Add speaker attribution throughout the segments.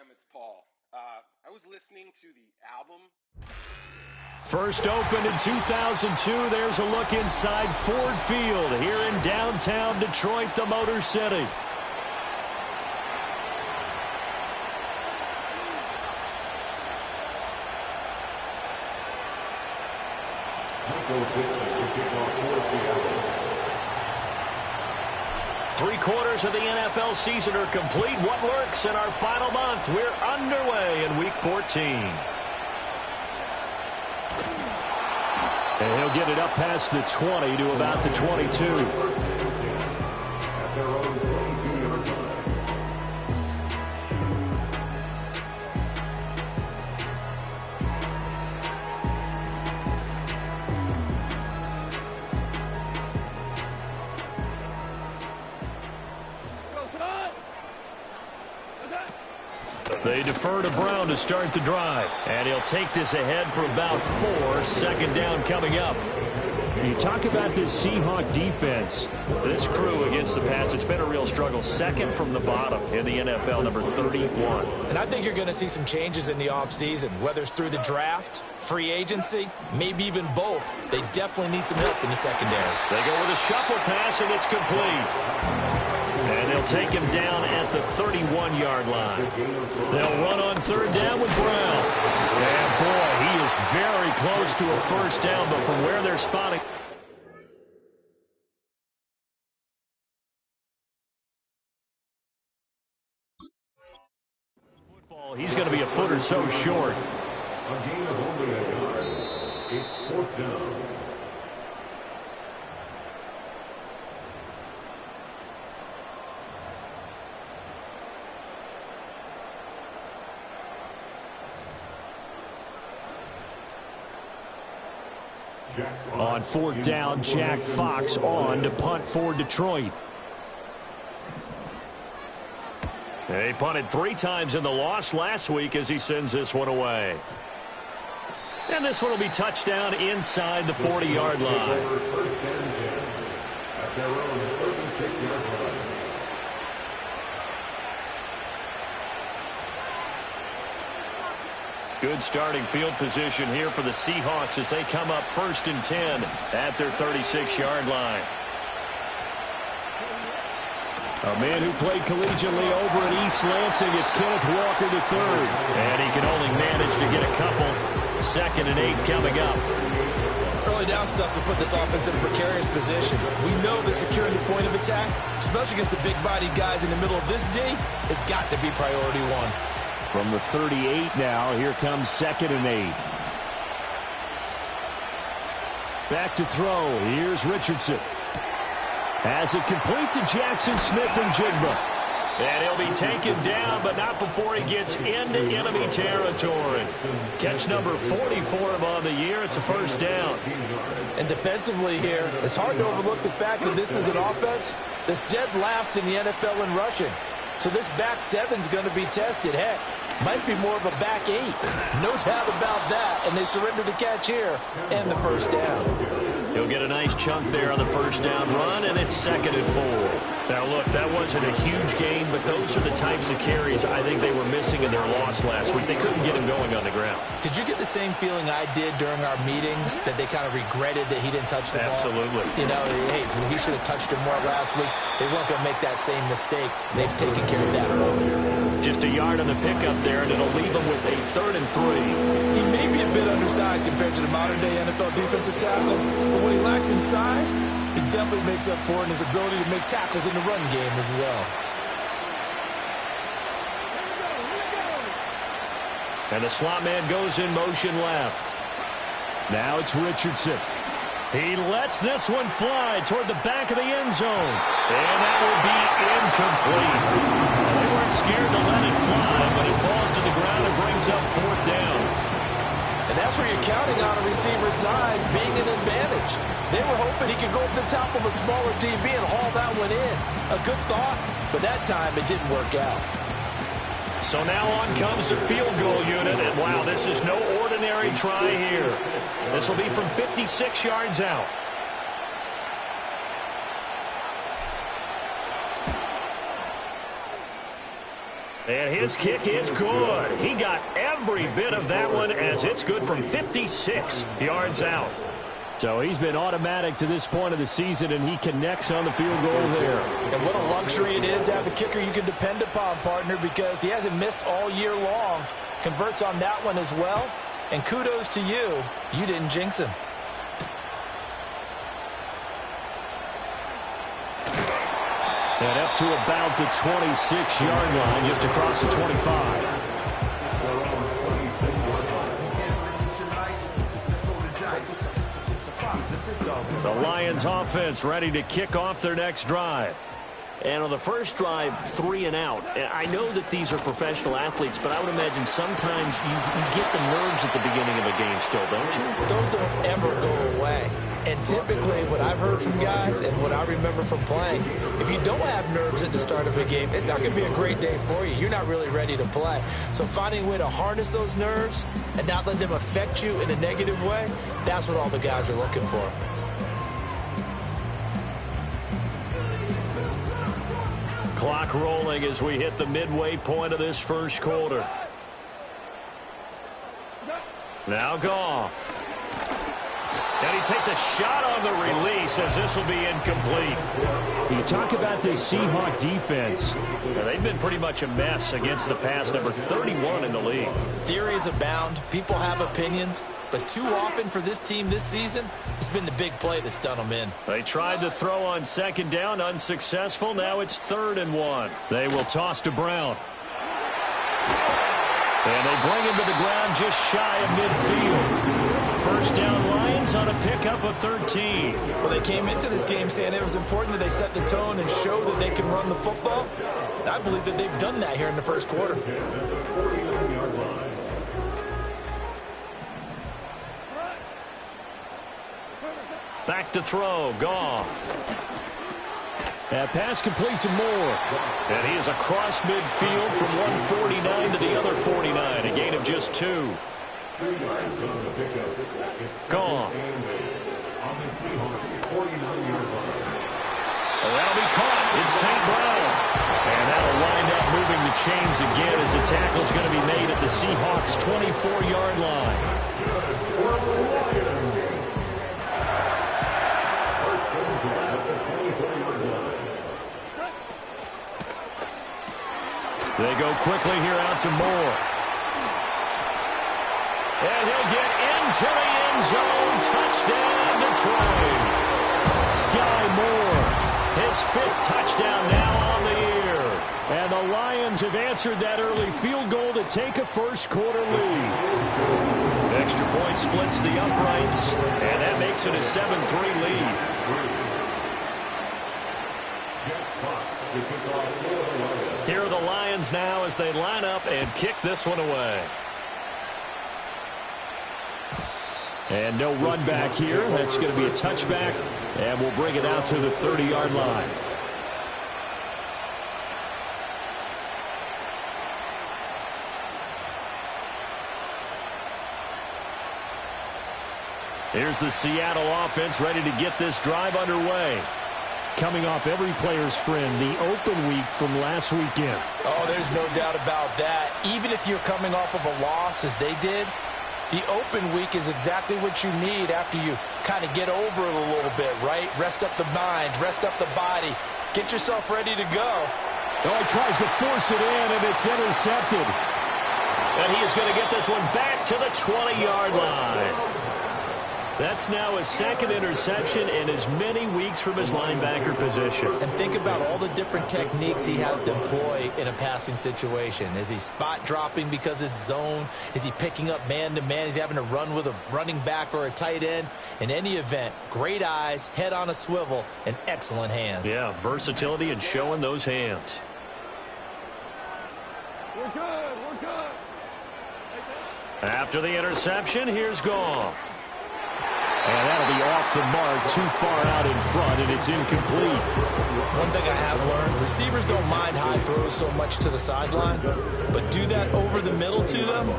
Speaker 1: Clem, it's Paul. I was listening to the album.
Speaker 2: First opened in 2002, there's a look inside Ford Field here in downtown Detroit, the Motor City. Three-quarters of the NFL season are complete. What lurks in our final month? We're underway in Week 14. And he'll get it up past the 20 to about the 22. They defer to Brown to start the drive. And he'll take this ahead for about 4. Second down coming up. You talk about this Seahawk defense. This crew against the pass, it's been a real struggle. Second from the bottom in the NFL, number 31.
Speaker 3: And I think you're going to see some changes in the offseason, whether it's through the draft, free agency, maybe even both. They definitely need some help in the secondary.
Speaker 2: They go with a shuffle pass, and it's complete. And they'll take him down at the 31-yard line. They'll run on third down with Brown. And, boy, he is very close to a first down, but from where they're spotting. Football, he's going to be a foot or so short.
Speaker 4: A gain of only a yard. It's fourth down.
Speaker 2: On fourth down, Jack Fox on to punt for Detroit. They punted 3 times in the loss last week as he sends this one away. And this one will be touchdown inside the 40-yard line. Good starting field position here for the Seahawks as they come up 1st and 10 at their 36-yard line. A man who played collegiately over at East Lansing, it's Kenneth Walker III. And he can only manage to get a couple. 2nd and 8 coming up.
Speaker 3: Early down stuff will put this offense in a precarious position. We know that securing the point of attack, especially against the big-bodied guys in the middle of this D, has got to be priority 1.
Speaker 2: From the 38 now, here comes 2nd and 8. Back to throw. Here's Richardson. Has it complete to Jackson Smith and Jigba. And he'll be taken down, but not before he gets into enemy territory. Catch number 44 on the year. It's a first down.
Speaker 3: And defensively here, it's hard to overlook the fact that this is an offense that's dead last in the NFL in rushing. So this back 7's going to be tested. Heck, might be more of a back 8. No doubt about that. And they surrender the catch here and the first down.
Speaker 2: He'll get a nice chunk there on the first down run, and it's 2nd and 4. Now, look, that wasn't a huge gain, but those are the types of carries I think they were missing in their loss last week. They couldn't get him going on the ground.
Speaker 3: Did you get the same feeling I did during our meetings, that they kind of regretted that he didn't touch the ball?
Speaker 2: Absolutely.
Speaker 3: You know, hey, he should have touched him more last week. They weren't going to make that same mistake, and they've taken care of that earlier.
Speaker 2: Just a yard on the pickup there, and it'll leave him with a 3rd and 3.
Speaker 3: He may be a bit undersized compared to the modern-day NFL defensive tackle, but when he lacks in size, he definitely makes up for it in his ability to make tackles in the run game as well.
Speaker 2: And the slot man goes in motion left. Now it's Richardson. He lets this one fly toward the back of the end zone. And that will be incomplete. They weren't scared to let it fly, but it falls to the ground and brings up 4th down.
Speaker 3: And that's where you're counting on a receiver's size being an advantage. They were hoping he could go over the top of a smaller DB and haul that one in. A good thought, but that time it didn't work out.
Speaker 2: So now on comes the field goal unit, and wow, this is no ordinary try here. This will be from 56 yards out. And his kick is good. He got every bit of that one as it's good from 56 yards out. So he's been automatic to this point of the season, and he connects on the field goal there.
Speaker 3: And what a luxury it is to have a kicker you can depend upon, partner, because he hasn't missed all year long. Converts on that one as well. And kudos to you. You didn't jinx him.
Speaker 2: And up to about the 26-yard line, just across the 25. The Lions offense ready to kick off their next drive.
Speaker 5: And on the first drive, 3 and out. I know that these are professional athletes, but I would imagine sometimes you get the nerves at the beginning of a game still, don't you?
Speaker 3: Those don't ever go away. And typically what I've heard from guys and what I remember from playing, if you don't have nerves at the start of a game, it's not going to be a great day for you. You're not really ready to play. So finding a way to harness those nerves and not let them affect you in a negative way, that's what all the guys are looking for.
Speaker 2: Clock rolling as we hit the midway point of this first quarter. Now Goff. And he takes a shot on the release as this will be incomplete. You talk about this Seahawk defense. They've been pretty much a mess against the pass, number 31 in the league.
Speaker 3: Theories abound. People have opinions. But too often for this team this season, it's been the big play that's done them in.
Speaker 2: They tried to throw on second down, unsuccessful. Now it's 3rd and 1. They will toss to Brown. And they bring him to the ground just shy of midfield. First down Lions on a pickup of 13.
Speaker 3: Well, they came into this game saying it was important that they set the tone and show that they can run the football. And I believe that they've done that here in the first quarter.
Speaker 2: Back to throw, Goff. That pass complete to Moore. And he is across midfield from 149 to the other 49, a gain of just 2. Goff. That'll be caught. It's St. Brown. And that'll wind up moving the chains again as the tackle's going to be made at the Seahawks' 24-yard line. They go quickly here out to Moore. And he'll get into the end zone. Touchdown, Detroit. Sky Moore, his 5th touchdown now on the year. And the Lions have answered that early field goal to take a first quarter lead. Extra point splits the uprights, and that makes it a 7-3 lead. Here are the Lions now as they line up and kick this one away. And no run back here. That's going to be a touchback, and we'll bring it out to the 30-yard line. Here's the Seattle offense ready to get this drive underway. Coming off every player's friend, the open week from last weekend.
Speaker 3: Oh, there's no doubt about that. Even if you're coming off of a loss, as they did, the open week is exactly what you need after you kind of get over it a little bit, right? Rest up the mind, rest up the body, get yourself ready to go.
Speaker 2: Oh, he tries to force it in, and it's intercepted. And he is going to get this one back to the 20-yard line. That's now his 2nd interception in as many weeks from his linebacker position.
Speaker 3: And think about all the different techniques he has to employ in a passing situation. Is he spot dropping because it's zone? Is he picking up man-to-man? Is he having to run with a running back or a tight end? In any event, great eyes, head on a swivel, and excellent hands.
Speaker 2: Yeah, versatility and showing those hands.
Speaker 1: We're good. We're good.
Speaker 2: After the interception, here's Goff. And that'll be off the mark, too far out in front, and it's incomplete.
Speaker 3: One thing I have learned, receivers don't mind high throws so much to the sideline, but do that over the middle to them,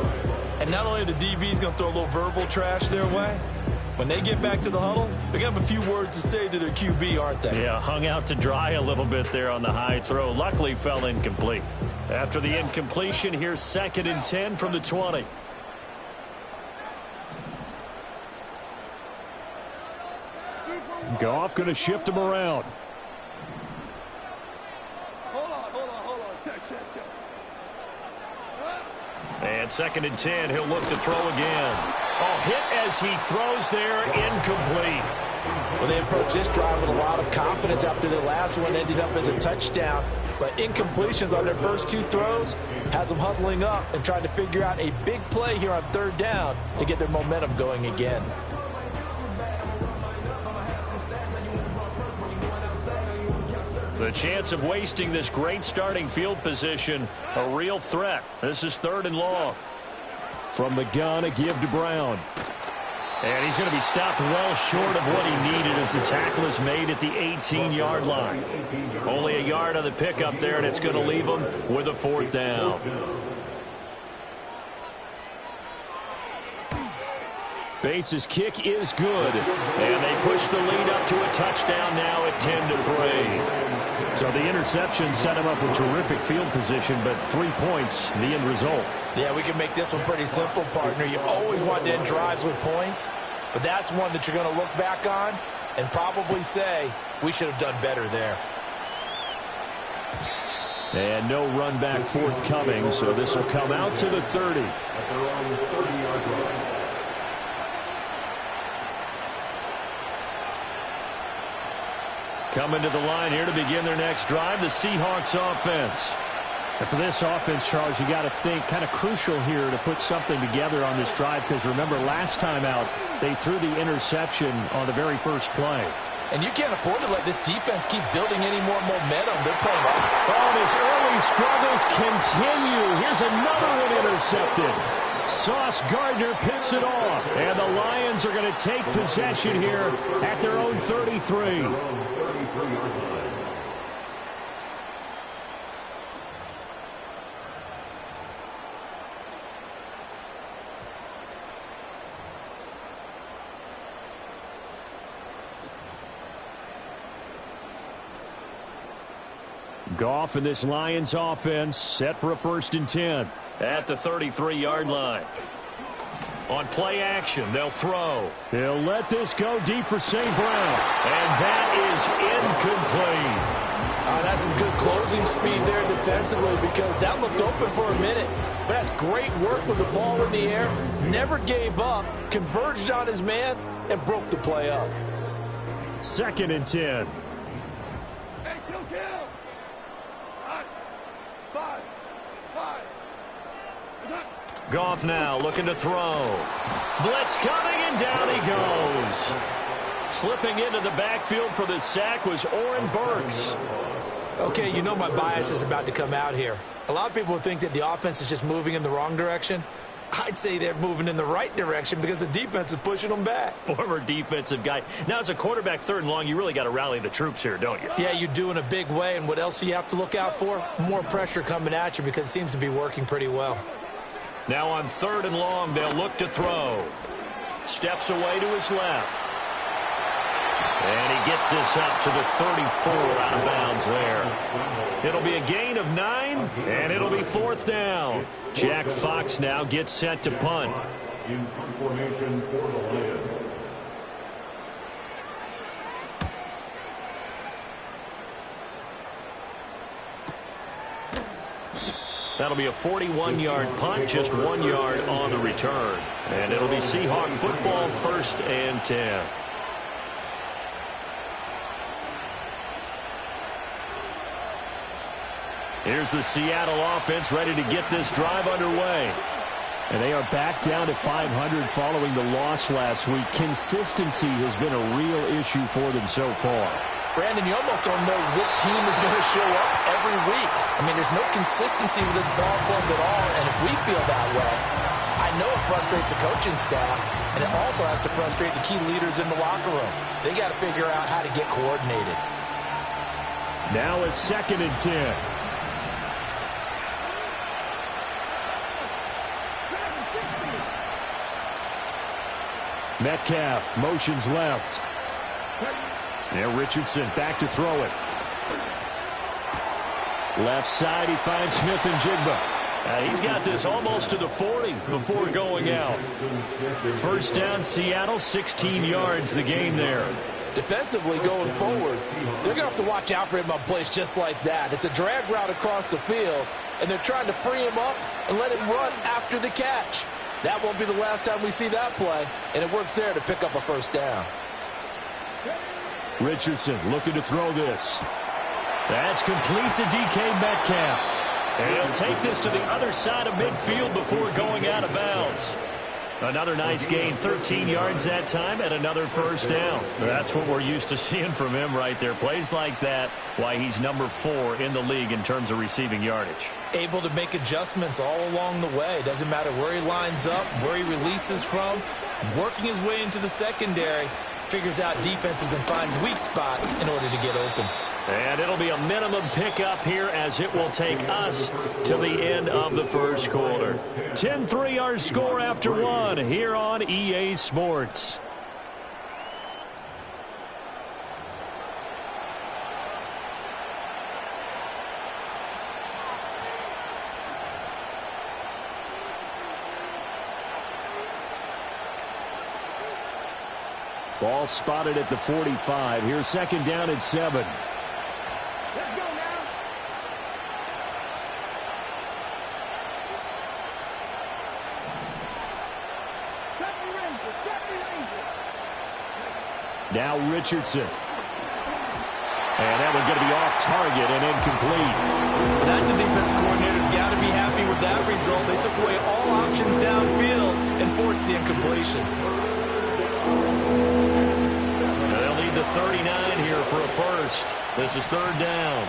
Speaker 3: and not only are the DBs going to throw a little verbal trash their way, when they get back to the huddle, they're going to have a few words to say to their QB, aren't they?
Speaker 2: Yeah, hung out to dry a little bit there on the high throw. Luckily fell incomplete. After the incompletion, here's 2nd and 10 from the 20.
Speaker 6: Goff going to shift him around.
Speaker 2: And 2nd and 10, he'll look to throw again. Oh, hit as he throws there, incomplete.
Speaker 3: Well, they approached this drive with a lot of confidence after the last one ended up as a touchdown. But incompletions on their first 2 throws has them huddling up and trying to figure out a big play here on 3rd down to get their momentum going again.
Speaker 2: The chance of wasting this great starting field position, a real threat. This is 3rd and long.
Speaker 6: From the gun, a give to Brown.
Speaker 2: And he's going to be stopped well short of what he needed as the tackle is made at the 18-yard line. Only a yard on the pickup there, and it's going to leave him with a 4th down.
Speaker 6: Bates' kick is good.
Speaker 2: And they push the lead up to a touchdown now at 10-3.
Speaker 6: So the interception set him up with terrific field position, but 3 points, the end result.
Speaker 3: Yeah, we can make this one pretty simple, partner. You always want to end drives with points, but that's one that you're going to look back on and probably say, we should have done better there.
Speaker 6: And no run back forthcoming, so this will come out to the 30.
Speaker 2: Coming to the line here to begin their next drive, the Seahawks offense.
Speaker 6: And for this offense, Charles, you got to think kind of crucial here to put something together on this drive, because remember last time out, they threw the interception on the very first play.
Speaker 3: And you can't afford to let this defense keep building any more momentum. They're playing off.
Speaker 6: Oh, and his early struggles continue. Here's another one intercepted. Sauce Gardner picks it off. And the Lions are going to take possession here at their own 33. Goff and this Lions offense set for a 1st and 10.
Speaker 2: At the 33-yard line. On play action, they'll throw.
Speaker 6: He'll let this go deep for St. Brown.
Speaker 2: And that is incomplete.
Speaker 3: That's some good closing speed there defensively, because that looked open for a minute. But that's great work with the ball in the air. Never gave up, converged on his man, and broke the play up.
Speaker 6: 2nd and 10.
Speaker 2: Goff now looking to throw. Blitz coming, and down he goes. Slipping into the backfield for the sack was Oren Burks.
Speaker 3: Okay, you know my bias is about to come out here. A lot of people think that the offense is just moving in the wrong direction. I'd say they're moving in the right direction because the defense is pushing them back.
Speaker 2: Former defensive guy. Now, as a quarterback 3rd and long, you really got to rally the troops here, don't you?
Speaker 3: Yeah, you do in a big way. And what else do you have to look out for? More pressure coming at you, because it seems to be working pretty well.
Speaker 2: Now on 3rd and long, they'll look to throw. Steps away to his left. And he gets this up to the 34, out of bounds there. It'll be a gain of 9, and it'll be 4th down. Jack Fox now gets set to punt.
Speaker 4: In formation for the Lions.
Speaker 2: That'll be a 41-yard punt, just 1 yard on the return. And it'll be Seahawk football, 1st and 10. Here's the Seattle offense ready to get this drive underway.
Speaker 6: And they are back down to 500 following the loss last week. Consistency has been a real issue for them so far.
Speaker 3: Brandon, you almost don't know what team is going to show up every week. I mean, there's no consistency with this ball club at all, and if we feel that way, I know it frustrates the coaching staff, and it also has to frustrate the key leaders in the locker room. They got to figure out how to get coordinated.
Speaker 6: Now a 2nd and 10. Metcalf motions left. Now Richardson back to throw it. Left side, he finds Smith and Jigba.
Speaker 5: He's got this almost to the 40 before going out.
Speaker 6: First down, Seattle, 16 yards, the gain there.
Speaker 3: Defensively going forward, they're going to have to watch out for him on plays just like that. It's a drag route across the field, and they're trying to free him up and let him run after the catch. That won't be the last time we see that play, and it works there to pick up a first down.
Speaker 6: Richardson looking to throw this. That's complete to DK Metcalf.
Speaker 5: And he'll take this to the other side of midfield before going out of bounds.
Speaker 6: Another nice gain, 13 yards that time, and another first down. That's what we're used to seeing from him right there. Plays like that, why he's number 4 in the league in terms of receiving yardage.
Speaker 3: Able to make adjustments all along the way. Doesn't matter where he lines up, where he releases from. Working his way into the secondary, figures out defenses and finds weak spots in order to get open.
Speaker 5: And it'll be a minimum pickup here as it will take us to the end of the first quarter.
Speaker 6: 10-3 our score after 1 here on EA Sports. Ball spotted at the 45. Here's second down at 7. Now Richardson. And that one's going to be off target and incomplete.
Speaker 3: That's a defense coordinator's got to be happy with that result. They took away all options downfield and forced the incompletion.
Speaker 5: They'll need the 39 here for a first. This is third down.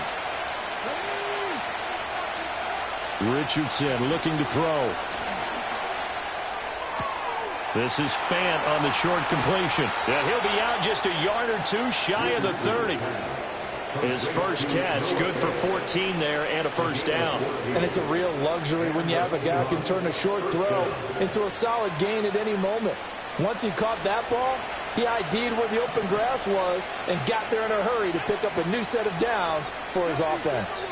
Speaker 6: Richardson looking to throw. This is Fant on the short completion.
Speaker 5: And he'll be out just a yard or two shy of the 30. His first catch, good for 14 there and a first down.
Speaker 3: And it's a real luxury when you have a guy who can turn a short throw into a solid gain at any moment. Once he caught that ball, he ID'd where the open grass was and got there in a hurry to pick up a new set of downs for his offense.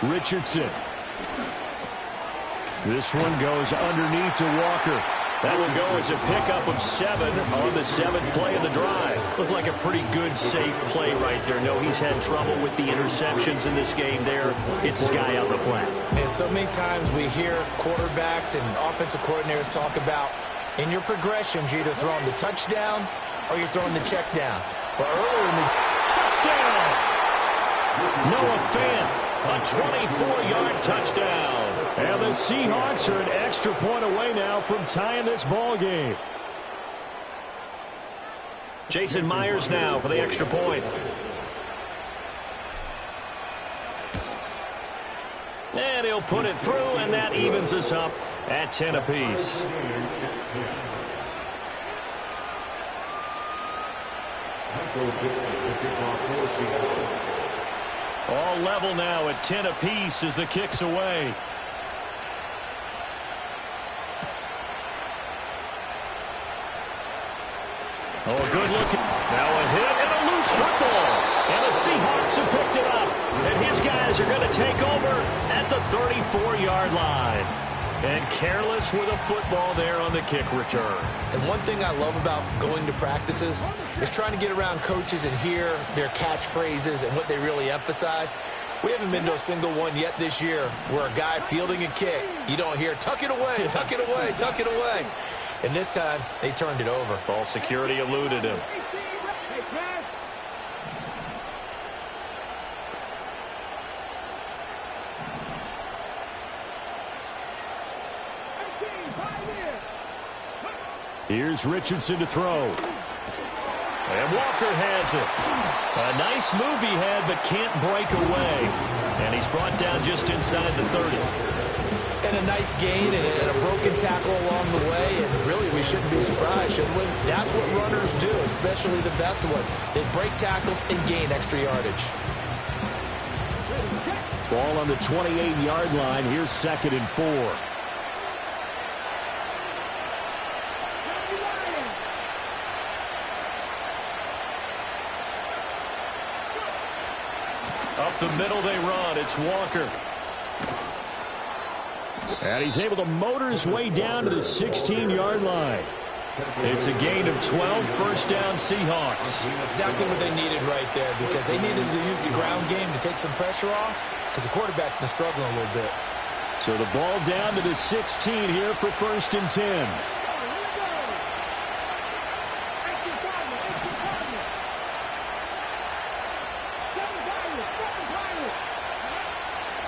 Speaker 6: Richardson. This one goes underneath to Walker.
Speaker 5: That will go as a pickup of 7 on the 7th play of the drive.
Speaker 6: Looked like a pretty good, safe play right there. No, he's had trouble with the interceptions in this game there. It's his guy out in the flat.
Speaker 3: And so many times we hear quarterbacks and offensive coordinators talk about in your progressions, you're either throwing the touchdown or you're throwing the check down. But earlier in the
Speaker 5: touchdown, Noah Fant. A 24-yard touchdown.
Speaker 6: And the Seahawks are an extra point away now from tying this ball game.
Speaker 5: Jason Myers now for the extra point. And he'll put it through, and that evens us up at 10 apiece. All level now at 10 apiece as the kick's away. Oh, good look. Now a hit and a loose football. And the Seahawks have picked it up. And his guys are going to take over at the 34-yard line. And careless with a football there on the kick return.
Speaker 3: And one thing I love about going to practices is trying to get around coaches and hear their catchphrases and what they really emphasize. We haven't been to a single one yet this year where a guy fielding a kick, you don't hear, tuck it away, tuck it away, tuck it away. And this time, they turned it over.
Speaker 5: Ball security eluded him.
Speaker 6: Here's Richardson to throw.
Speaker 5: And Walker has it. A nice move he had, but can't break away. And he's brought down just inside the 30.
Speaker 3: And a nice gain and a broken tackle along the way. And really, we shouldn't be surprised, should we? That's what runners do, especially the best ones. They break tackles and gain extra yardage.
Speaker 6: Ball on the 28-yard line. Here's 2nd and 4.
Speaker 2: Up the middle they run. It's Walker.
Speaker 6: And he's able to motor his way down to the 16-yard line.
Speaker 2: It's a gain of 12, first down Seahawks.
Speaker 3: Exactly what they needed right there, because they needed to use the ground game to take some pressure off, because the quarterback's been struggling a little bit.
Speaker 6: So the ball down to the 16 here for 1st and 10.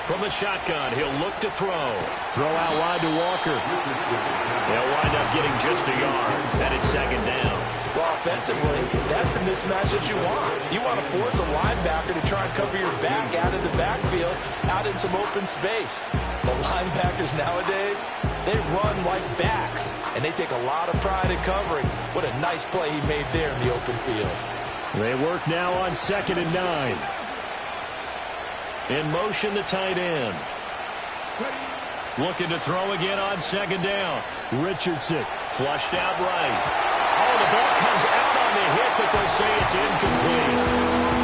Speaker 2: From the shotgun, he'll look to throw.
Speaker 6: Throw out wide to Walker.
Speaker 2: They'll wind up getting just a yard, and it's 2nd down.
Speaker 3: Well, offensively, that's the mismatch that you want. You want to force a linebacker to try and cover your back out of the backfield, out in some open space. The linebackers nowadays, they run like backs, and they take a lot of pride in covering. What a nice play he made there in the open field.
Speaker 6: They work now on 2nd and 9.
Speaker 2: In motion, the tight end. Looking to throw again on 2nd down.
Speaker 6: Richardson.
Speaker 2: Flushed out right. Oh, the ball comes out on the hit, but they'll say it's incomplete.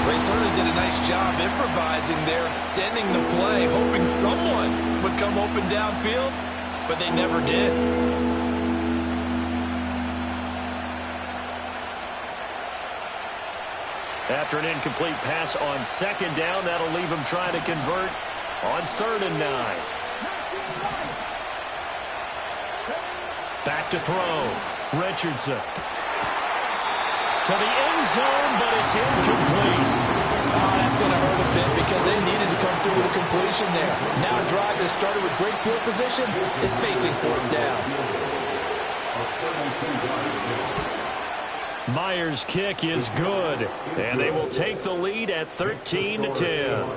Speaker 3: They certainly did a nice job improvising there, extending the play, hoping someone would come open downfield, but they never did.
Speaker 2: After an incomplete pass on 2nd down, that'll leave him trying to convert on 3rd and 9. Back to throw. Richardson. To the end zone, but it's incomplete.
Speaker 3: Oh, that's going to hurt a bit because they needed to come through with a completion there. Now a drive that started with great field position is facing 4th down.
Speaker 2: Myers' kick is good, and they will take the lead at 13-10.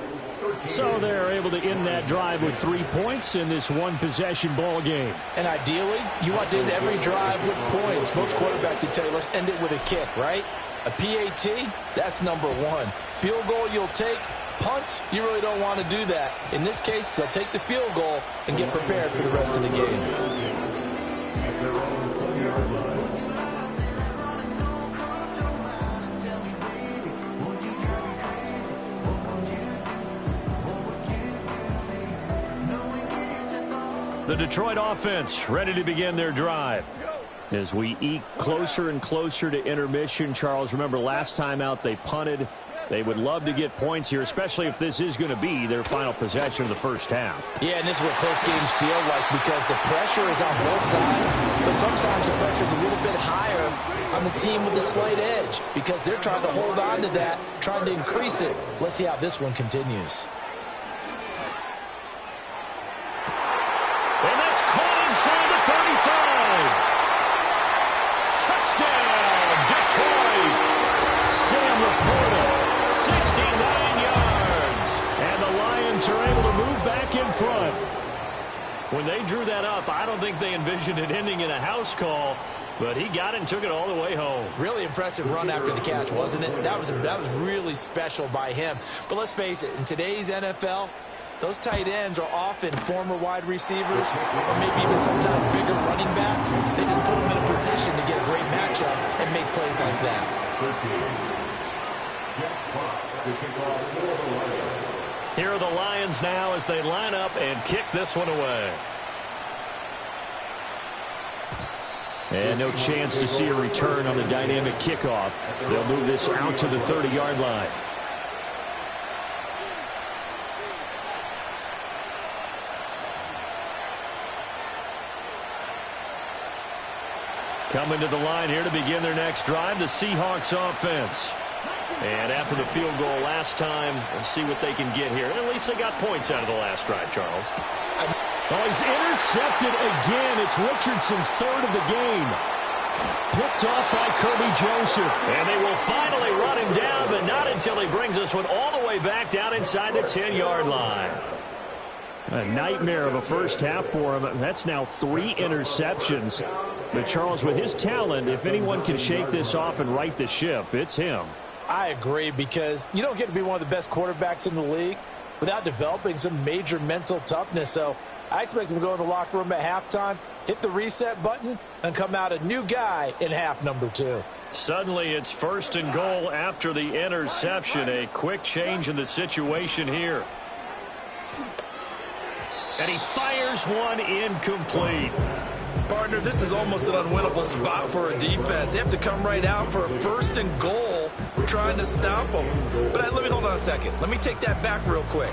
Speaker 6: So they're able to end that drive with 3 points in this one-possession ball game.
Speaker 3: And ideally, you want to end every drive with points. Most quarterbacks would tell you, let's end it with a kick, right? A PAT, that's number 1. Field goal you'll take. Punts, you really don't want to do that. In this case, they'll take the field goal and get prepared for the rest of the game.
Speaker 2: The Detroit offense ready to begin their drive.
Speaker 6: As we eke closer and closer to intermission, Charles, remember last time out they punted. They would love to get points here, especially if this is going to be their final possession of the first half.
Speaker 3: Yeah, and this is what close games feel like because the pressure is on both sides, but sometimes the pressure is a little bit higher on the team with the slight edge because they're trying to hold on to that, trying to increase it. Let's see how this one continues.
Speaker 2: And that's caught inside the 35. Touchdown, Detroit.
Speaker 6: Sam Laporta.
Speaker 2: 69 yards.
Speaker 6: And the Lions are able to move back in front.
Speaker 2: When they drew that up, I don't think they envisioned it ending in a house call, but he got it and took it all the way home.
Speaker 3: Really impressive run after the catch, wasn't it? That was really special by him. But let's face it, in today's NFL, those tight ends are often former wide receivers or maybe even sometimes bigger running backs. They just put them in a position to get a great matchup and make plays like that.
Speaker 2: Here are the Lions now as they line up and kick this one away.
Speaker 6: And no chance to see a return on the dynamic kickoff. They'll move this out to the 30-yard line.
Speaker 2: Coming to the line here to begin their next drive, the Seahawks offense. And after the field goal last time, we'll see what they can get here. At least they got points out of the last drive, Charles.
Speaker 6: Oh, he's intercepted again. It's Richardson's 3rd of the game. Picked off by Kirby Joseph.
Speaker 2: And they will finally run him down, but not until he brings this one all the way back down inside the 10-yard line.
Speaker 6: A nightmare of a first half for him. That's now 3 interceptions. But Charles, with his talent, if anyone can shake this off and right the ship, it's him.
Speaker 3: I agree because you don't get to be one of the best quarterbacks in the league without developing some major mental toughness. So I expect him to go in the locker room at halftime, hit the reset button, and come out a new guy in half number 2.
Speaker 2: Suddenly it's 1st and goal after the interception. A quick change in the situation here. And he fires one incomplete.
Speaker 3: Partner, this is almost an unwinnable spot for a defense. They have to come right out for a 1st and goal trying to stop them. But let me hold on a second. Let me take that back real quick.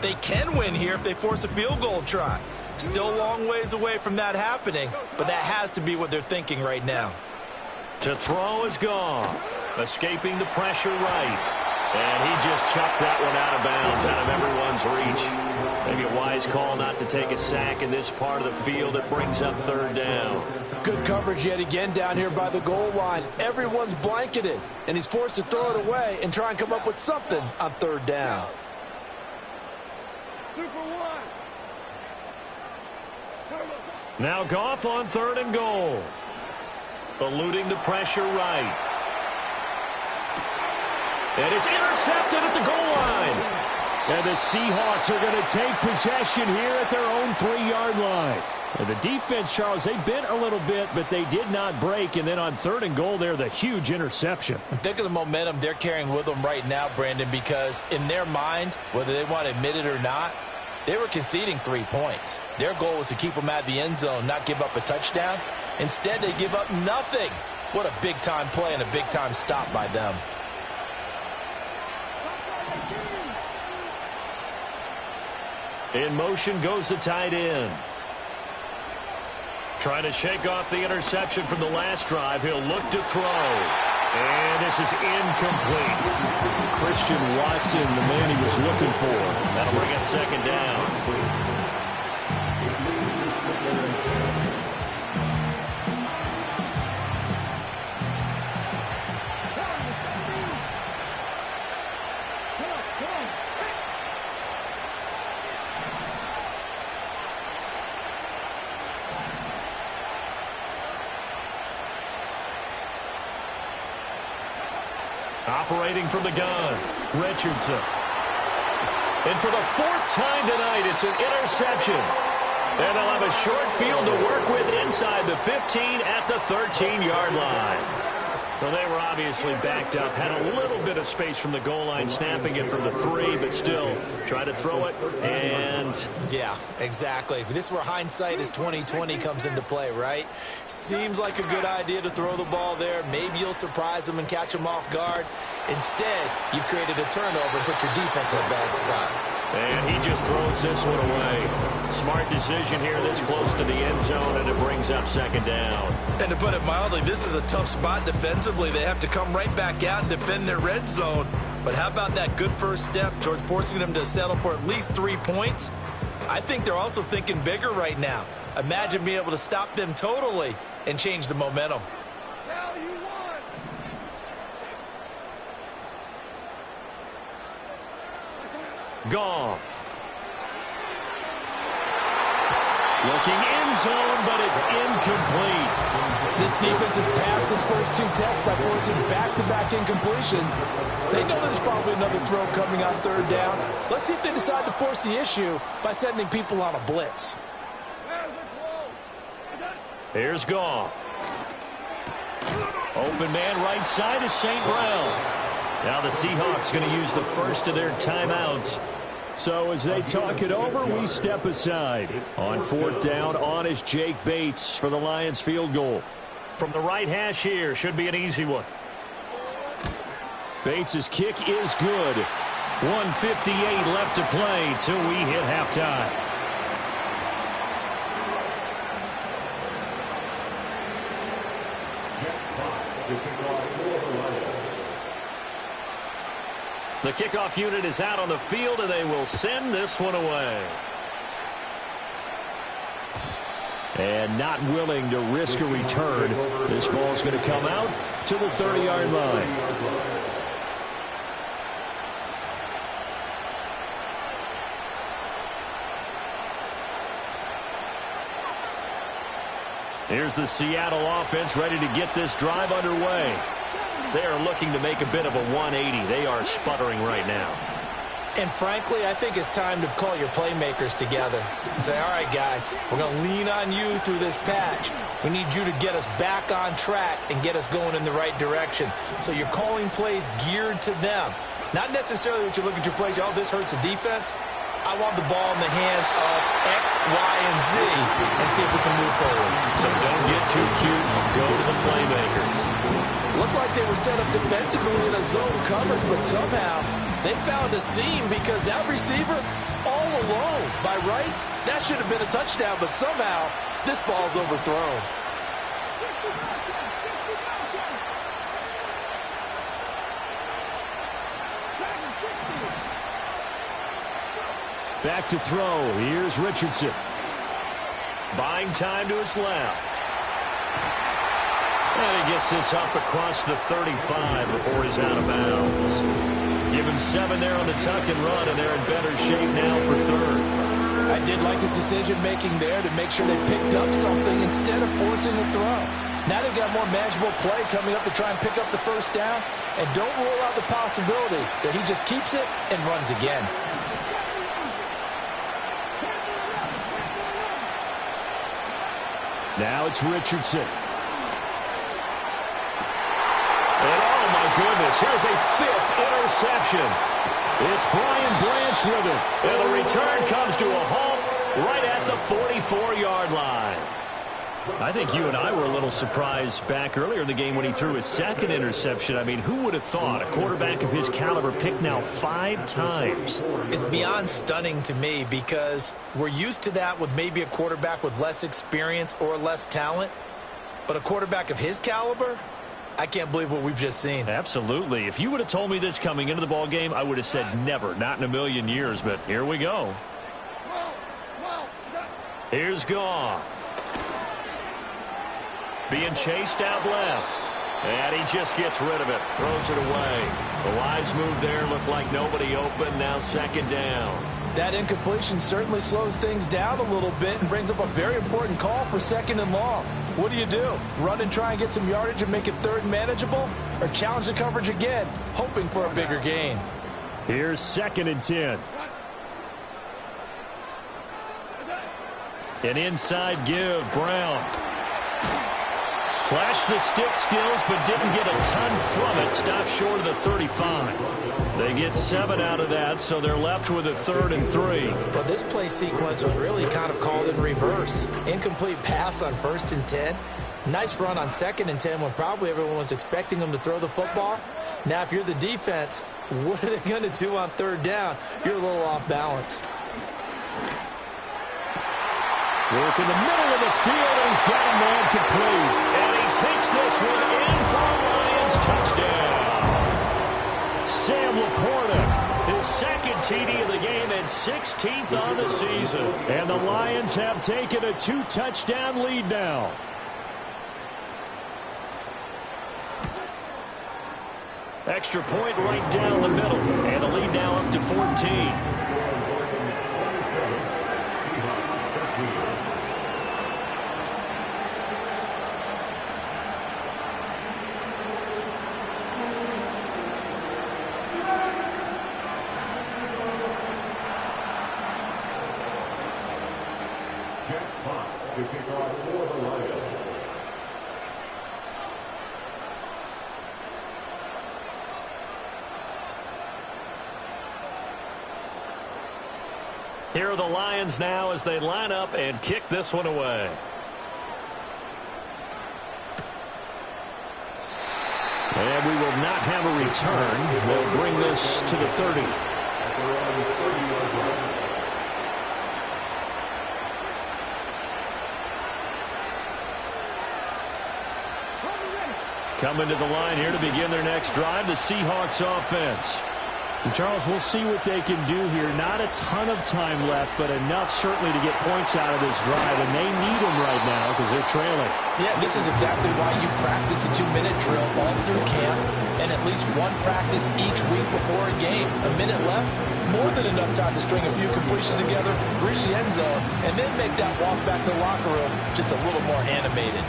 Speaker 3: They can win here if they force a field goal try. Still a long ways away from that happening, but that has to be what they're thinking right now.
Speaker 2: To throw is Goff, escaping the pressure right. And he just chucked that one out of bounds, out of everyone's reach. Maybe a wise call not to take a sack in this part of the field. It brings up 3rd down.
Speaker 3: Good coverage yet again down here by the goal line. Everyone's blanketed, and he's forced to throw it away and try and come up with something on 3rd down.
Speaker 2: Now Goff on 3rd and goal. Eluding the pressure right. And it's intercepted at the goal line.
Speaker 6: And the Seahawks are going to take possession here at their own 3-yard line. And the defense, Charles, they bent a little bit, but they did not break. And then on 3rd and goal there, the huge interception.
Speaker 3: Think of the momentum they're carrying with them right now, Brandon, because in their mind, whether they want to admit it or not, they were conceding 3 points. Their goal was to keep them out of the end zone, not give up a touchdown. Instead, they give up nothing. What a big-time play and a big-time stop by them.
Speaker 2: In motion goes the tight end. Trying to shake off the interception from the last drive. He'll look to throw. And this is incomplete.
Speaker 6: Christian Watson, the man he was looking for.
Speaker 2: That'll bring up 2nd down. Operating from the gun, Richardson. And for the 4th time tonight, it's an interception. And they'll have a short field to work with inside the 15 at the 13-yard line. Well, they were obviously backed up, had a little bit of space from the goal line, snapping it from the 3, but still trying to throw it, and...
Speaker 3: Yeah, exactly. This is where hindsight is 20/20 comes into play, right? Seems like a good idea to throw the ball there. Maybe you'll surprise them and catch them off guard. Instead, you've created a turnover and put your defense in a bad spot.
Speaker 2: And he just throws this one away. Smart decision here this close to the end zone, and it brings up 2nd down.
Speaker 3: And to put it mildly, this is a tough spot defensively. They have to come right back out and defend their red zone. But how about that good first step towards forcing them to settle for at least 3 points? I think they're also thinking bigger right now. Imagine being able to stop them totally and change the momentum.
Speaker 2: Goff. Looking end zone, but it's incomplete.
Speaker 3: This defense has passed its first 2 tests by forcing back-to-back incompletions. They know there's probably another throw coming on 3rd down. Let's see if they decide to force the issue by sending people on a blitz.
Speaker 2: Here's Goff. Open man right side is St. Brown. Now the Seahawks going to use the first of their timeouts.
Speaker 6: So as they talk it over, we step aside. On 4th down, on is Jake Bates for the Lions field goal.
Speaker 2: From the right hash here, should be an easy one.
Speaker 6: Bates' kick is good.
Speaker 2: 1:58 left to play till we hit halftime. The kickoff unit is out on the field, and they will send this one away.
Speaker 6: And not willing to risk a return. This ball is going to come out to the 30-yard line.
Speaker 2: Here's the Seattle offense ready to get this drive underway. They are looking to make a bit of a 180. They are sputtering right now.
Speaker 3: And frankly, I think it's time to call your playmakers together and say, all right, guys, we're going to lean on you through this patch. We need you to get us back on track and get us going in the right direction. So you're calling plays geared to them. Not necessarily what you look at your plays, oh, this hurts the defense. I want the ball in the hands of X, Y, and Z and see if we can move forward.
Speaker 2: So don't get too cute. Go to the playmakers.
Speaker 3: Looked like they were set up defensively in a zone coverage, but somehow they found a seam because that receiver all alone. By rights, that should have been a touchdown, but somehow this ball's overthrown.
Speaker 6: Back to throw. Here's Richardson.
Speaker 2: Buying time to his left. And he gets this up across the 35 before he's out of bounds. Give him 7 there on the tuck and run, and they're in better shape now for third.
Speaker 3: I did like his decision-making there to make sure they picked up something instead of forcing a throw. Now they've got more manageable play coming up to try and pick up the first down, and don't rule out the possibility that he just keeps it and runs again.
Speaker 6: Now it's Richardson.
Speaker 2: And oh my goodness, here's a 5th interception.
Speaker 6: It's Brian Branch with it.
Speaker 2: And the return comes to a halt right at the 44-yard line.
Speaker 6: I think you and I were a little surprised back earlier in the game when he threw his 2nd interception. I mean, who would have thought a quarterback of his caliber picked now 5 times?
Speaker 3: It's beyond stunning to me because we're used to that with maybe a quarterback with less experience or less talent. But a quarterback of his caliber, I can't believe what we've just seen.
Speaker 6: Absolutely. If you would have told me this coming into the ball game, I would have said never, not in a million years. But here we go.
Speaker 2: Here's Goff. Being chased out left. And he just gets rid of it. Throws it away. The wise move there. Looked like nobody open. Now 2nd down.
Speaker 3: That incompletion certainly slows things down a little bit and brings up a very important call for 2nd and long. What do? Run and try and get some yardage and make it 3rd manageable? Or challenge the coverage again, hoping for a bigger gain?
Speaker 6: Here's 2nd and 10.
Speaker 2: An inside give. Brown. Flashed the stick skills, but didn't get a ton from it. Stopped short of the 35. They get 7 out of that, so they're left with a 3rd and 3.
Speaker 3: But this play sequence was really kind of called in reverse. Incomplete pass on 1st and 10. Nice run on 2nd and 10 when probably everyone was expecting them to throw the football. Now, if you're the defense, what are they going to do on 3rd down? You're a little off balance.
Speaker 6: Work in the middle of the field, and he's got a man complete.
Speaker 2: And he takes this one in for a Lions touchdown.
Speaker 6: Sam Laporta,
Speaker 2: his 2nd TD of the game and 16th on the season.
Speaker 6: And the Lions have taken a 2-touchdown lead now.
Speaker 2: Extra point right down the middle. And the lead now up to 14.
Speaker 4: To kick off for the Lions.
Speaker 2: Here are the Lions now as they line up and kick this one away.
Speaker 6: And we will not have a return. They'll bring this to the 30.
Speaker 2: Coming to the line here to begin their next drive, the Seahawks offense.
Speaker 6: And Charles, we'll see what they can do here. Not a ton of time left, but enough certainly to get points out of this drive, and they need them right now because they're trailing.
Speaker 3: Yeah, this is exactly why you practice a 2-minute drill all through camp and at least one practice each week before a game. A minute left, more than enough time to string a few completions together, reach the end zone, and then make that walk back to the locker room just a little more animated.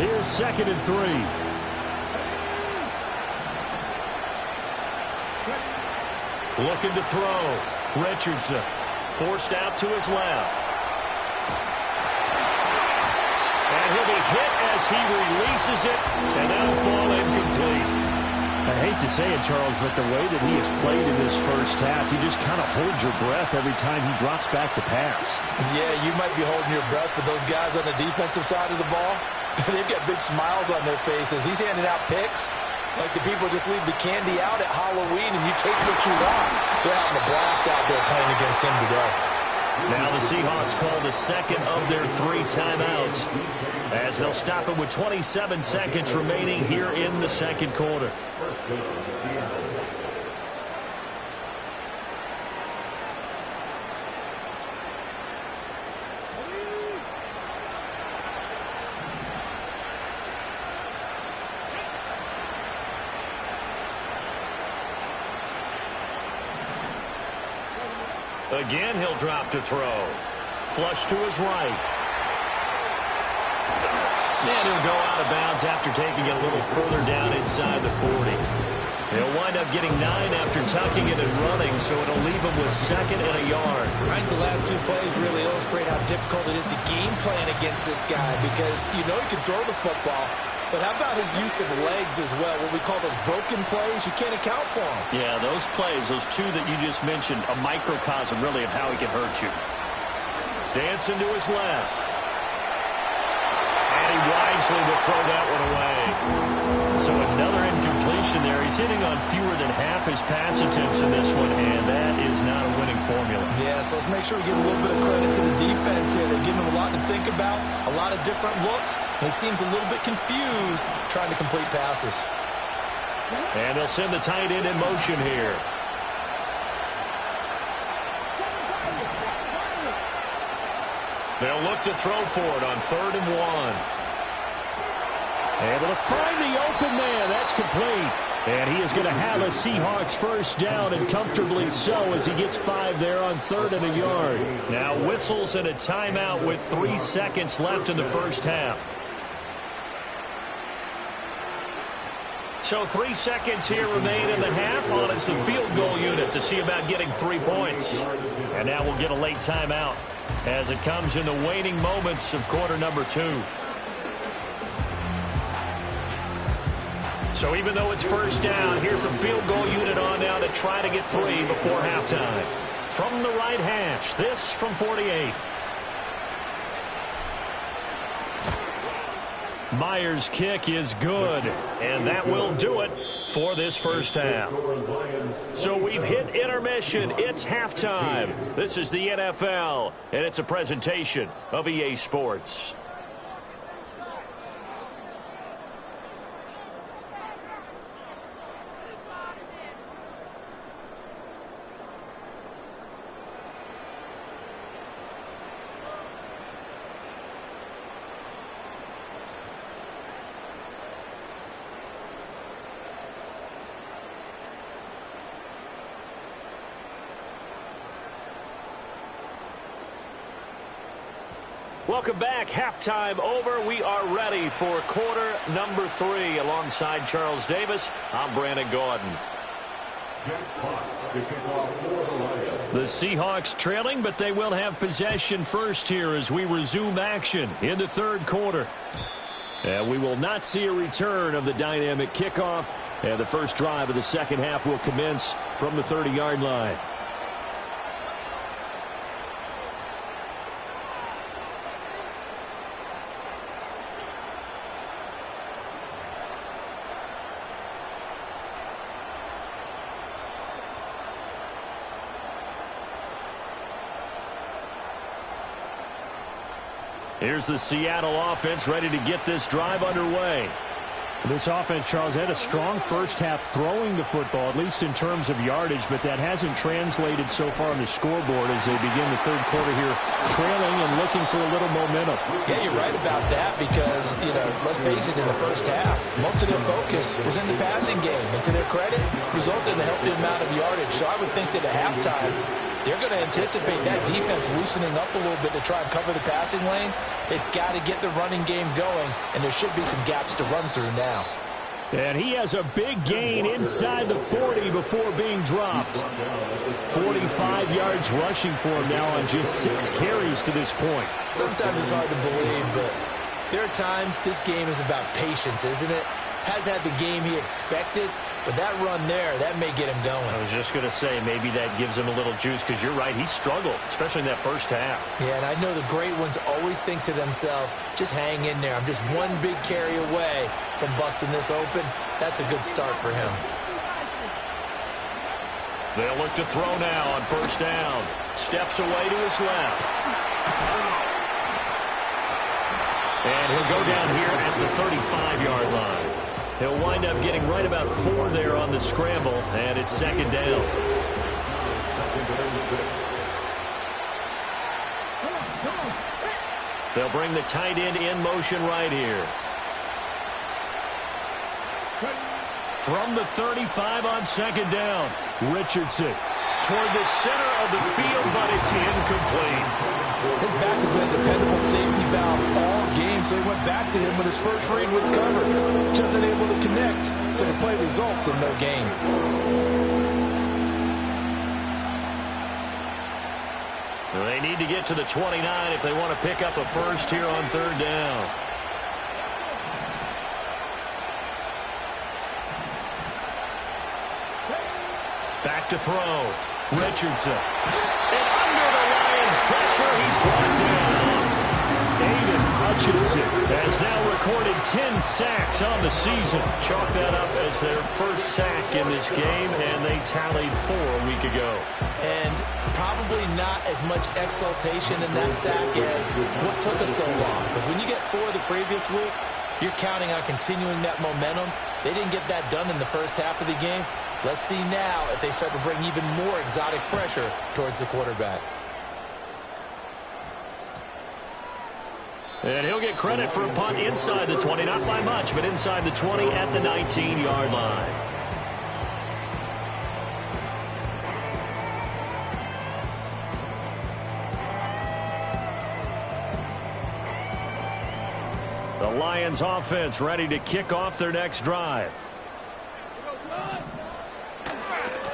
Speaker 6: Here's 2nd and 3.
Speaker 2: Looking to throw. Richardson forced out to his left. And he'll be hit as he releases it, and that'll fall incomplete.
Speaker 6: I hate to say it, Charles, but the way that he has played in this first half, you just kind of hold your breath every time he drops back to pass.
Speaker 3: Yeah, you might be holding your breath, but those guys on the defensive side of the ball, they've got big smiles on their faces. He's handing out picks like the people just leave the candy out at Halloween and you take what you want. They're having a blast out there playing against him today.
Speaker 2: Now the Seahawks call the second of their 3 timeouts as they'll stop it with 27 seconds remaining here in the second quarter. Again, he'll drop to throw. Flush to his right. And he'll go out of bounds after taking it a little further down inside the 40. He'll wind up getting 9 after tucking it and running, so it'll leave him with 2nd and a yard.
Speaker 3: I think the last 2 plays really illustrate how difficult it is to game plan against this guy because you know he can throw the football, but how about his use of legs as well? What we call those broken plays, you can't account for them.
Speaker 2: Yeah, those plays, those 2 that you just mentioned, a microcosm really of how he can hurt you. Dancing to his left. And he wisely will throw that one away. So another incompletion there. He's hitting on fewer than half his pass attempts in this one, and that is not a winning formula.
Speaker 3: Yeah, so let's make sure we give a little bit of credit to the defense here. They're giving him a lot to think about, a lot of different looks, and he seems a little bit confused trying to complete passes.
Speaker 2: And they'll send the tight end in motion here. They'll look to throw for it on 3rd and 1.
Speaker 6: Able to find the open man. That's complete. And he is going to have a Seahawks first down, and comfortably so as he gets 5 there on 3rd and a yard.
Speaker 2: Now whistles and a timeout with 3 seconds left in the first half. So 3 seconds here remain in the half on it's the field goal unit to see about getting 3 points. And now we'll get a late timeout as it comes in the waning moments of quarter number 2. So even though it's first down, here's the field goal unit on now to try to get 3 before halftime. From the right hash, this from 48. Myers' kick is good, and that will do it for this first half. So we've hit intermission. It's halftime. This is the NFL, and it's a presentation of EA Sports. Welcome back. Halftime over. We are ready for quarter number 3. Alongside Charles Davis, I'm Brandon Gordon. The Seahawks trailing, but they will have possession first here as we resume action in the 3rd quarter. And we will not see a return of the dynamic kickoff. And the first drive of the second half will commence from the 30-yard line. Here's the Seattle offense ready to get this drive underway.
Speaker 6: This offense, Charles, had a strong first half throwing the football, at least in terms of yardage, but that hasn't translated so far on the scoreboard as they begin the 3rd quarter here, trailing and looking for a little momentum.
Speaker 3: Yeah, you're right about that because, let's face it, in the first half, most of their focus was in the passing game. And to their credit, resulted in a healthy amount of yardage. So I would think that at halftime, they're going to anticipate that defense loosening up a little bit to try and cover the passing lanes. They've got to get the running game going, and there should be some gaps to run through now.
Speaker 6: And he has a big gain inside the 40 before being dropped. 45 yards rushing for him now on just 6 carries to this point.
Speaker 3: Sometimes it's hard to believe, but there are times this game is about patience, isn't it? Has had the game he expected, but that run there, that may get him going.
Speaker 5: I was just going to say, maybe that gives him a little juice, because you're right, he struggled, especially in that first half.
Speaker 3: Yeah, and I know the great ones always think to themselves, just hang in there. I'm just one big carry away from busting this open. That's a good start for him.
Speaker 5: They'll look to throw now on first down. Steps away to his left. And he'll go down here at the 35-yard line. He'll wind up getting right about 4 there on the scramble, and it's second down. They'll bring the tight end in motion right here. From the 35 on second down, Richardson toward the center of the field, but it's incomplete.
Speaker 3: His back has been a dependable safety valve all game, so he went back to him when his first read was covered. Just unable to connect, so the play results in no gain.
Speaker 5: They need to get to the 29 if they want to pick up a first here on third down. Back to throw. Richardson. And under the Lions' pressure, he's brought down.
Speaker 6: Aiden Hutchinson has now recorded 10 sacks on the season.
Speaker 5: Chalk that up as their first sack in this game, and they tallied 4 a week ago.
Speaker 3: And probably not as much exultation in that sack as what took us so long. Because when you get 4 the previous week, you're counting on continuing that momentum. They didn't get that done in the first half of the game. Let's see now if they start to bring even more exotic pressure towards the quarterback.
Speaker 5: And he'll get credit for a punt inside the 20, not by much, but inside the 20 at the 19-yard line. The Lions offense ready to kick off their next drive.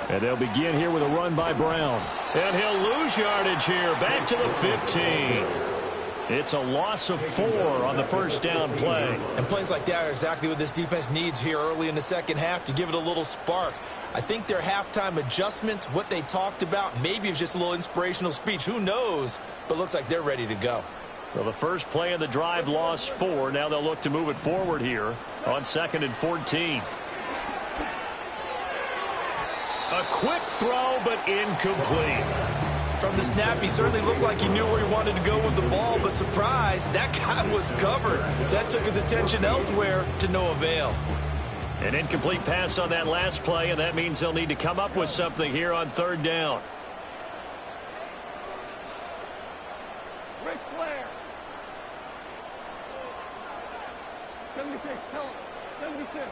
Speaker 6: And they'll begin here with a run by Brown.
Speaker 5: And he'll lose yardage here, back to the 15. It's a loss of 4 on the first down play.
Speaker 3: And plays like that are exactly what this defense needs here early in the second half to give it a little spark. I think their halftime adjustments, what they talked about, maybe it's just a little inspirational speech. Who knows? But looks like they're ready to go.
Speaker 5: Well, the first play of the drive lost 4. Now they'll look to move it forward here on 2nd and 14. A quick throw, but incomplete.
Speaker 3: From the snap, he certainly looked like he knew where he wanted to go with the ball, but surprise, that guy was covered. So that took his attention elsewhere to no avail.
Speaker 5: An incomplete pass on that last play, and that means they'll need to come up with something here on third down.
Speaker 7: Ric Flair. 76, tell him. 76.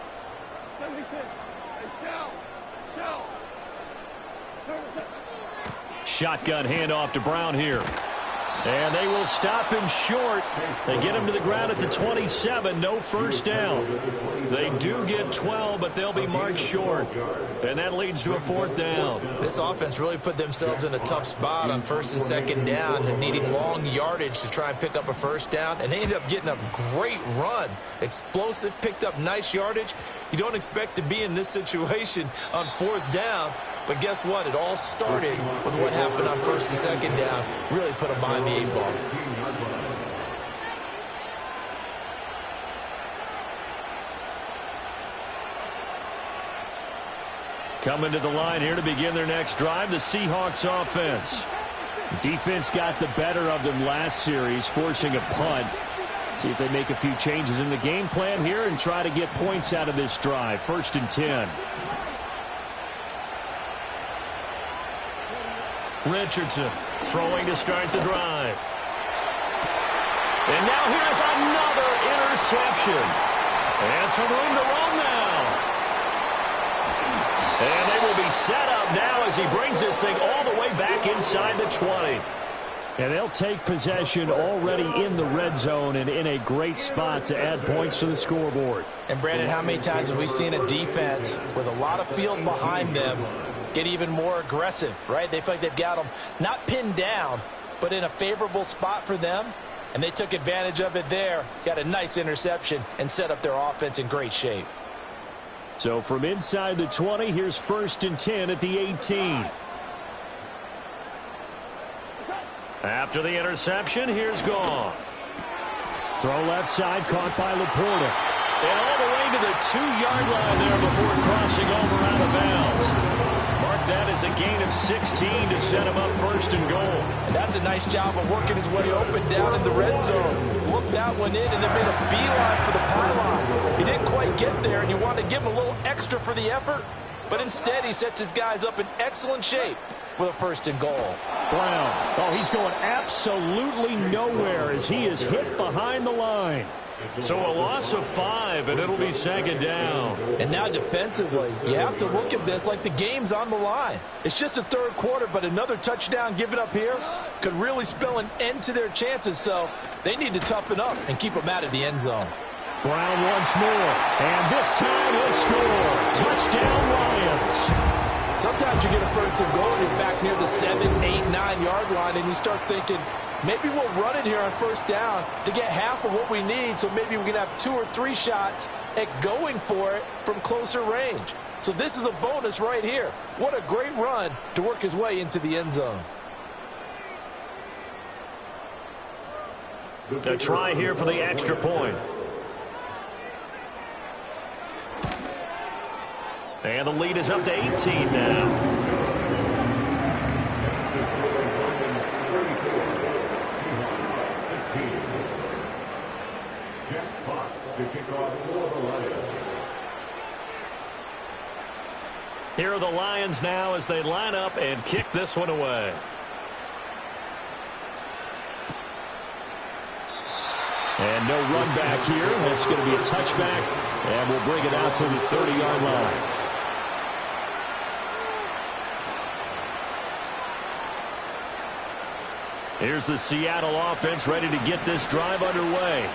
Speaker 7: 76. Hey, down. Shell.
Speaker 5: Shotgun handoff to Brown here. And they will stop him short. They get him to the ground at the 27. No first down. They do get 12, but they'll be marked short. And that leads to a 4th down.
Speaker 3: This offense really put themselves in a tough spot on 1st and 2nd down and needing long yardage to try and pick up a first down. And they ended up getting a great run. Explosive, picked up nice yardage. You don't expect to be in this situation on 4th down. But guess what? It all started with what happened on 1st and 2nd down. Really put them behind the 8 ball.
Speaker 5: Coming to the line here to begin their next drive, the Seahawks offense.
Speaker 6: Defense got the better of them last series, forcing a punt. See if they make a few changes in the game plan here and try to get points out of this drive. 1st and 10.
Speaker 5: Richardson throwing to start the drive. And now here's another interception. And some room to roam now. And they will be set up now as he brings this thing all the way back inside the 20.
Speaker 6: And they'll take possession already in the red zone and in a great spot to add points to the scoreboard.
Speaker 3: And, Brandon, how many times have we seen a defense with a lot of field behind them get even more aggressive, right? They feel like they've got them not pinned down, but in a favorable spot for them, and they took advantage of it there. Got a nice interception and set up their offense in great shape.
Speaker 6: So from inside the 20, here's 1st and 10 at the 18.
Speaker 2: After the interception, here's Goff.
Speaker 6: Throw left side, caught by Laporta.
Speaker 2: And all the way to the 2-yard line there before crossing over out of bounds. Mark that as a gain of 16 to set him up 1st and goal.
Speaker 3: And that's a nice job of working his way open down in the red zone. Looked that one in and then made a beeline for the pylon. He didn't quite get there, and you wanted to give him a little extra for the effort. But instead, he sets his guys up in excellent shape with a 1st and goal.
Speaker 6: Brown. Oh, he's going absolutely nowhere as he is hit behind the line.
Speaker 2: So a loss of 5, and it'll be 2nd down.
Speaker 3: And now defensively, you have to look at this like the game's on the line. It's just the 3rd quarter, but another touchdown given up here could really spell an end to their chances. So they need to toughen up and keep them out of the end zone.
Speaker 6: Brown once more, and this time he'll score. Touchdown, Lions.
Speaker 3: Sometimes you get a 1st and goal, you're back near the 7, 8, 9-yard line, and you start thinking, maybe we'll run it here on 1st down to get half of what we need, so maybe we can have 2 or 3 shots at going for it from closer range. So this is a bonus right here. What a great run to work his way into the end zone.
Speaker 2: A try here for the extra point. And the lead is up to 18 now.
Speaker 4: Jack Fox to kick off for the Lions.
Speaker 2: Here are the Lions now as they line up and kick this one away.
Speaker 6: And no run back here. That's going to be a touchback, and we'll bring it out to the 30-yard line.
Speaker 2: Here's the Seattle offense ready to get this drive underway.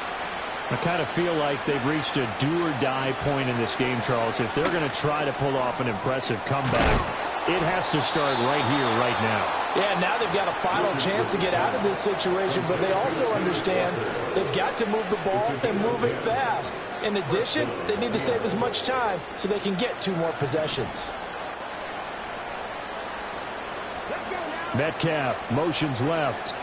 Speaker 6: I kind of feel like they've reached a do-or-die point in this game, Charles. If they're going to try to pull off an impressive comeback, it has to start right here, right now.
Speaker 3: Yeah, now they've got a final chance to get out of this situation, but they also understand they've got to move the ball and move it fast. In addition, they need to save as much time so they can get 2 more possessions.
Speaker 6: Metcalf motions left.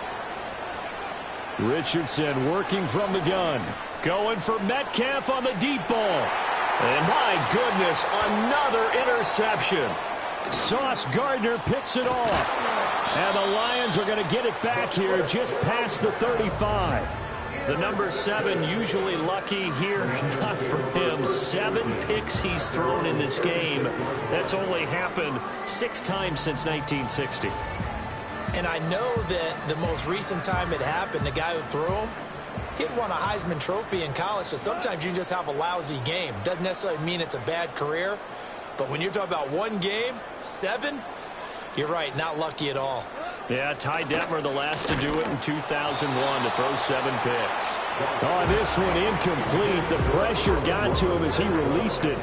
Speaker 6: Richardson working from the gun.
Speaker 2: Going for Metcalf on the deep ball. And my goodness, another interception.
Speaker 6: Sauce Gardner picks it off. And the Lions are going to get it back here just past the 35.
Speaker 2: The number 7 usually lucky here. Not for him. 7 picks he's thrown in this game. That's only happened 6 times since 1960.
Speaker 3: And I know that the most recent time it happened, the guy who threw him, he'd won a Heisman Trophy in college, so sometimes you just have a lousy game. Doesn't necessarily mean it's a bad career, but when you're talking about 1 game, 7, you're right, not lucky at all.
Speaker 2: Yeah, Ty Detmer the last to do it in 2001 to throw 7 picks.
Speaker 6: Oh, this one incomplete. The pressure got to him as he released it.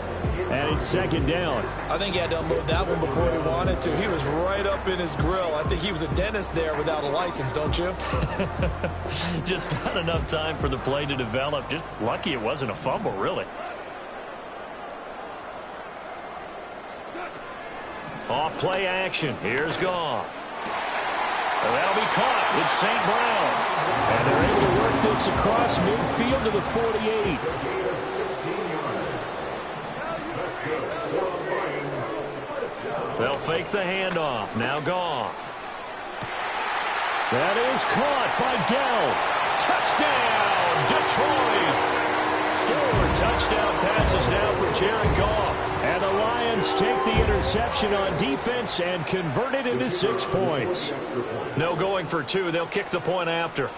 Speaker 6: And it's 2nd down.
Speaker 3: I think he had to unload that one before he wanted to. He was right up in his grill. I think he was a dentist there without a license, don't you?
Speaker 2: Just not enough time for the play to develop. Just lucky it wasn't a fumble, really. Off play action. Here's Goff. And that'll be caught. It's St. Brown.
Speaker 6: And they're able to work this across midfield to the 48.
Speaker 2: They'll fake the handoff. Now Goff.
Speaker 6: That is caught by Dell.
Speaker 2: Touchdown, Detroit. 4 touchdown passes now for Jared Goff.
Speaker 6: And the Lions take the interception on defense and convert it into 6 points.
Speaker 2: No going for 2. They'll kick the point after.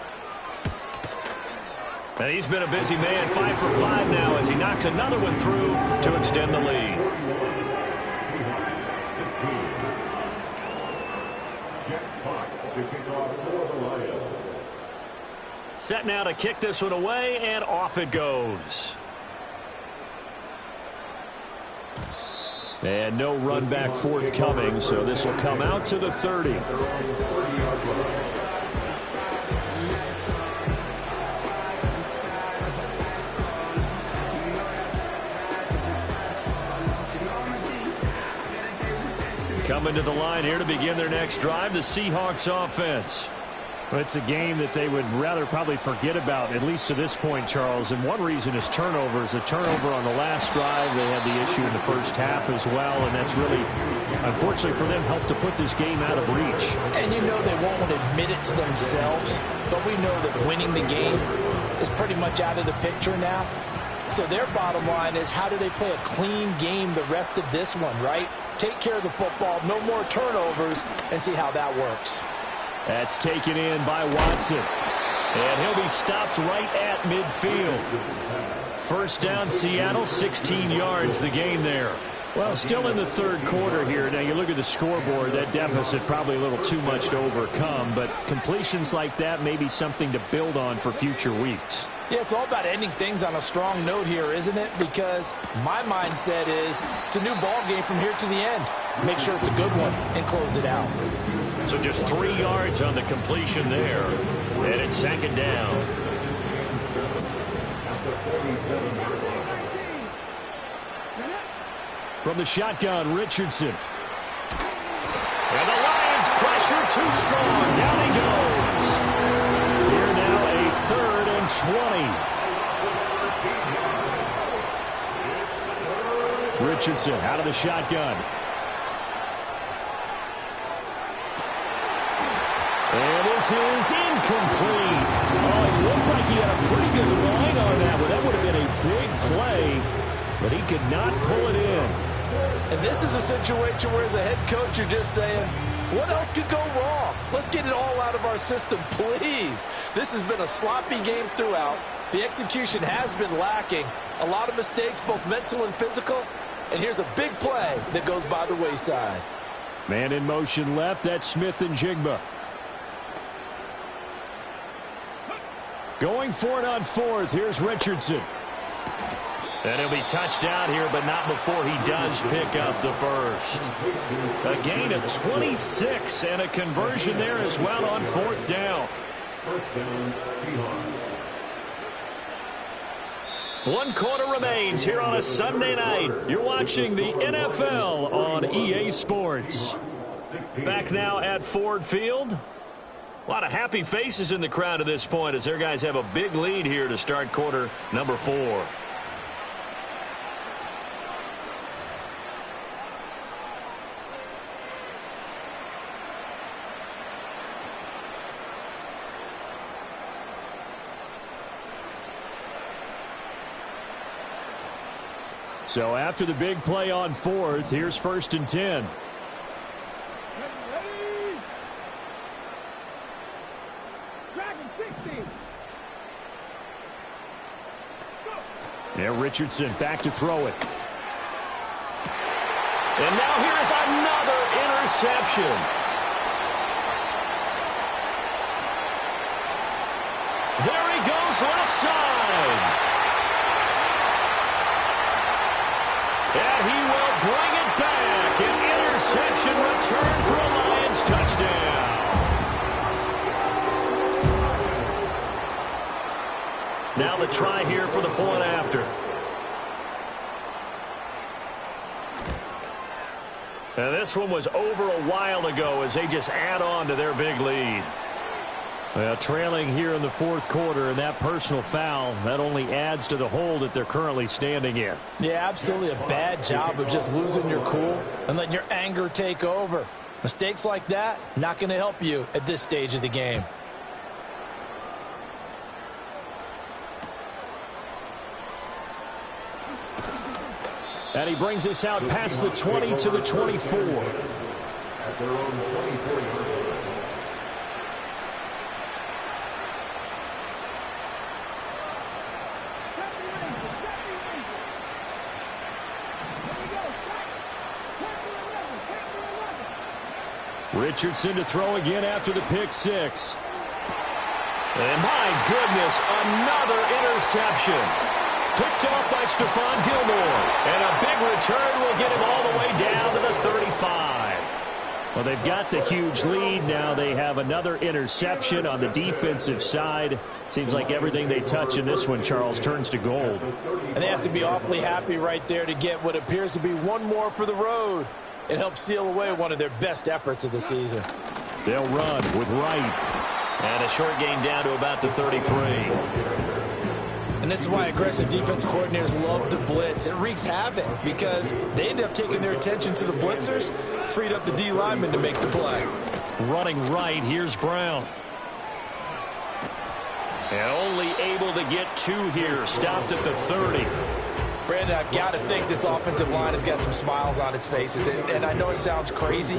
Speaker 2: And he's been a busy man. 5 for 5 now as he knocks another one through to extend the lead.
Speaker 4: Jack Fox to kick off for the Lions.
Speaker 2: Set now to kick this one away, and off it goes.
Speaker 6: And no run back forthcoming, so this will come out to the 30. Coming to the line here to begin their next drive, the Seahawks offense. Well, it's a game that they would rather probably forget about, at least to this point, Charles. And one reason is turnovers. A turnover on the last drive. They had the issue in the first half as well, and that's really, unfortunately for them, helped to put this game out of reach.
Speaker 3: And you know they won't want to admit it to themselves, but we know that winning the game is pretty much out of the picture now. So their bottom line is, how do they play a clean game the rest of this one, right? Take care of the football, no more turnovers, and see how that works.
Speaker 6: That's taken in by Watson. And he'll be stopped right at midfield. First down, Seattle, 16 yards the gain there. Well, still in the third quarter here. Now, you look at the scoreboard, that deficit probably a little too much to overcome, but completions like that may be something to build on for future weeks.
Speaker 3: Yeah, it's all about ending things on a strong note here, isn't it? Because my mindset is it's a new ball game from here to the end. Make sure it's a good one and close it out.
Speaker 2: So just 3 yards on the completion there. And it's second down.
Speaker 6: From the shotgun, Richardson.
Speaker 2: And the Lions pressure too strong. Down he goes.
Speaker 6: Here now a 3rd and 20. Richardson out of the shotgun. And this is incomplete. Oh, it looked like he had a pretty good line on that one. That would have been a big play, but he could not pull it in.
Speaker 3: And this is a situation where, as a head coach, you're just saying, what else could go wrong? Let's get it all out of our system, please. This has been a sloppy game throughout. The execution has been lacking. A lot of mistakes, both mental and physical. And here's a big play that goes by the wayside.
Speaker 6: Man in motion left. That's Smith and Jigba. Going for it on 4th. Here's Richardson.
Speaker 2: And he'll be touched out here, but not before he does pick up the first. A gain of 26 and a conversion there as well on 4th down.
Speaker 4: First down, Seahawks.
Speaker 2: 1 quarter remains here on a Sunday night. You're watching the NFL on EA Sports. Back now at Ford Field. A lot of happy faces in the crowd at this point as their guys have a big lead here to start quarter number 4.
Speaker 6: So after the big play on 4th, here's 1st and 10. Now Richardson back to throw it.
Speaker 2: And now here's another interception. There he goes left side. And he will bring it back. An interception return for a Lions touchdown. Now the try here for the point after. And this one was over a while ago as they just add on to their big lead.
Speaker 6: Well, trailing here in the 4th quarter, and that personal foul, that only adds to the hole that they're currently standing in.
Speaker 3: Yeah, absolutely a bad job of just losing your cool and letting your anger take over. Mistakes like that, not going to help you at this stage of the game.
Speaker 6: And he brings us out past the 20 to the 24.
Speaker 4: At their own 24-yard line.
Speaker 6: Richardson to throw again after the pick six.
Speaker 5: And my goodness, another interception. Picked off by Stephon Gilmore. And a big return will get him all the way down to the 35.
Speaker 6: Well, they've got the huge lead. Now they have another interception on the defensive side. Seems like everything they touch in this one, Charles, turns to gold.
Speaker 3: And they have to be awfully happy right there to get what appears to be one more for the road. It helps seal away one of their best efforts of the season.
Speaker 6: They'll run with Wright.
Speaker 5: And a short gain down to about the 33.
Speaker 3: And this is why aggressive defense coordinators love to blitz. It wreaks havoc because they end up taking their attention to the blitzers, freed up the D lineman to make the play.
Speaker 6: Running right, here's Brown.
Speaker 5: And only able to get two here, stopped at the 30.
Speaker 3: Brandon, I've got to think this offensive line has got some smiles on its faces. And I know it sounds crazy,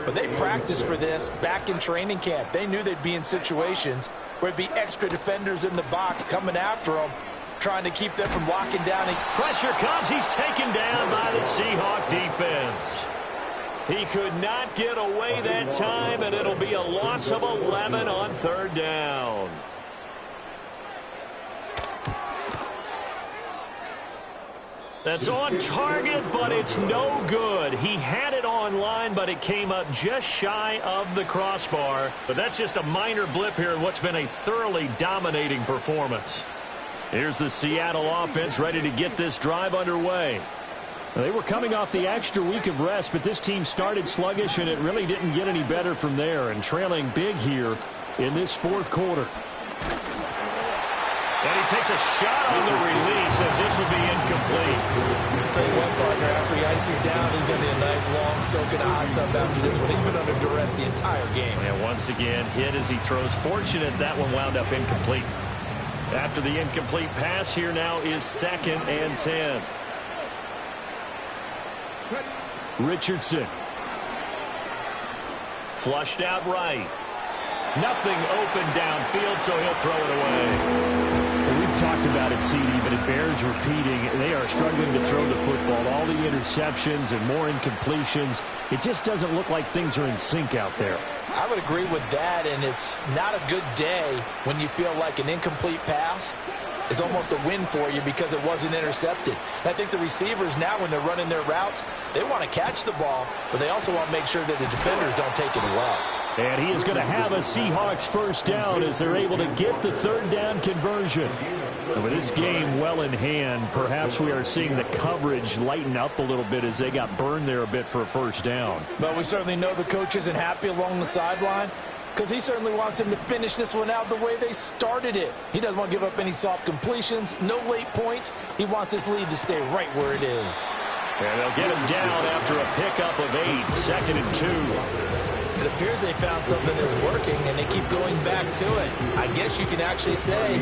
Speaker 3: but they practiced for this back in training camp. They knew they'd be in situations where it'd be extra defenders in the box coming after them, trying to keep them from locking down.
Speaker 5: Pressure comes. He's taken down by the Seahawk defense. He could not get away that time, and it'll be a loss of 11 on third down. That's on target, but it's no good. He had it on line, but it came up just shy of the crossbar. But that's just a minor blip here in what's been a thoroughly dominating performance.
Speaker 6: Here's the Seattle offense ready to get this drive underway. They were coming off the extra week of rest, but this team started sluggish, and it really didn't get any better from there, and trailing big here in this fourth quarter.
Speaker 5: And he takes a shot on the release as this will be incomplete.
Speaker 3: I'll tell you what, partner, after he ices down, he's going to be a nice long soak in a hot tub after this one. He's been under duress the entire game.
Speaker 5: And once again, hit as he throws. Fortunate that one wound up incomplete. After the incomplete pass, here now is 2nd and 10.
Speaker 6: Richardson.
Speaker 5: Flushed out right. Nothing open downfield, so he'll throw it away.
Speaker 6: We've talked about it, CD, but it bears repeating. They are struggling to throw the football. All the interceptions and more incompletions. It just doesn't look like things are in sync out there.
Speaker 3: I would agree with that, and it's not a good day when you feel like an incomplete pass is almost a win for you because it wasn't intercepted. And I think the receivers now, when they're running their routes, they want to catch the ball, but they also want to make sure that the defenders don't take it away.
Speaker 6: And he is going to have a Seahawks first down as they're able to get the third down conversion. And with this game well in hand, perhaps we are seeing the coverage lighten up a little bit as they got burned there a bit for a first down.
Speaker 3: But we certainly know the coach isn't happy along the sideline because he certainly wants them to finish this one out the way they started it. He doesn't want to give up any soft completions, no late points. He wants his lead to stay right where it is.
Speaker 5: And they'll get him down after a pickup of 8, 2nd and 2.
Speaker 3: It appears they found something that's working, and they keep going back to it. I guess you can actually say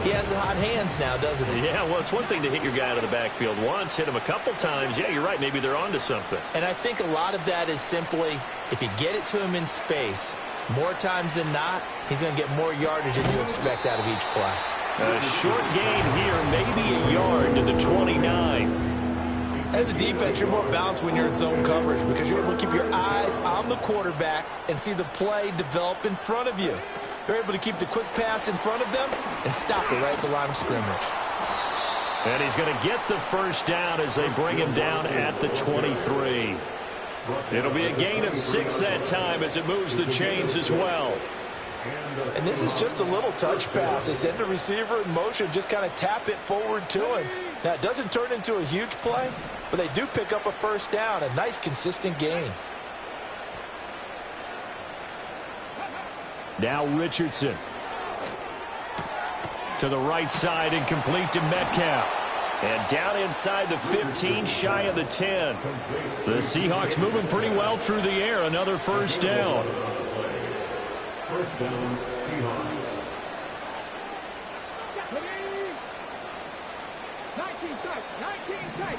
Speaker 3: he has the hot hands now, doesn't he?
Speaker 5: Yeah, well, it's one thing to hit your guy out of the backfield once, hit him a couple times. Yeah, you're right. Maybe they're onto something.
Speaker 3: And I think a lot of that is simply if you get it to him in space, more times than not, he's going to get more yardage than you expect out of each play.
Speaker 5: A short gain here, maybe a yard to the 29.
Speaker 3: As a defense, you're more balanced when you're in zone coverage because you're able to keep your eyes on the quarterback and see the play develop in front of you. You're able to keep the quick pass in front of them and stop it right at the line of scrimmage.
Speaker 5: And he's going to get the first down as they bring him down at the 23. It'll be a gain of 6 that time as it moves the chains as well.
Speaker 3: And this is just a little touch pass. They send the receiver in motion, just kind of tap it forward to him. Now, it doesn't turn into a huge play, but they do pick up a first down, a nice, consistent gain.
Speaker 6: Now Richardson. To the right side and complete to Metcalf.
Speaker 5: And down inside the 15, shy of the 10.
Speaker 6: The Seahawks moving pretty well through the air. Another first down.
Speaker 4: First down, Seahawks.
Speaker 7: 19 tight.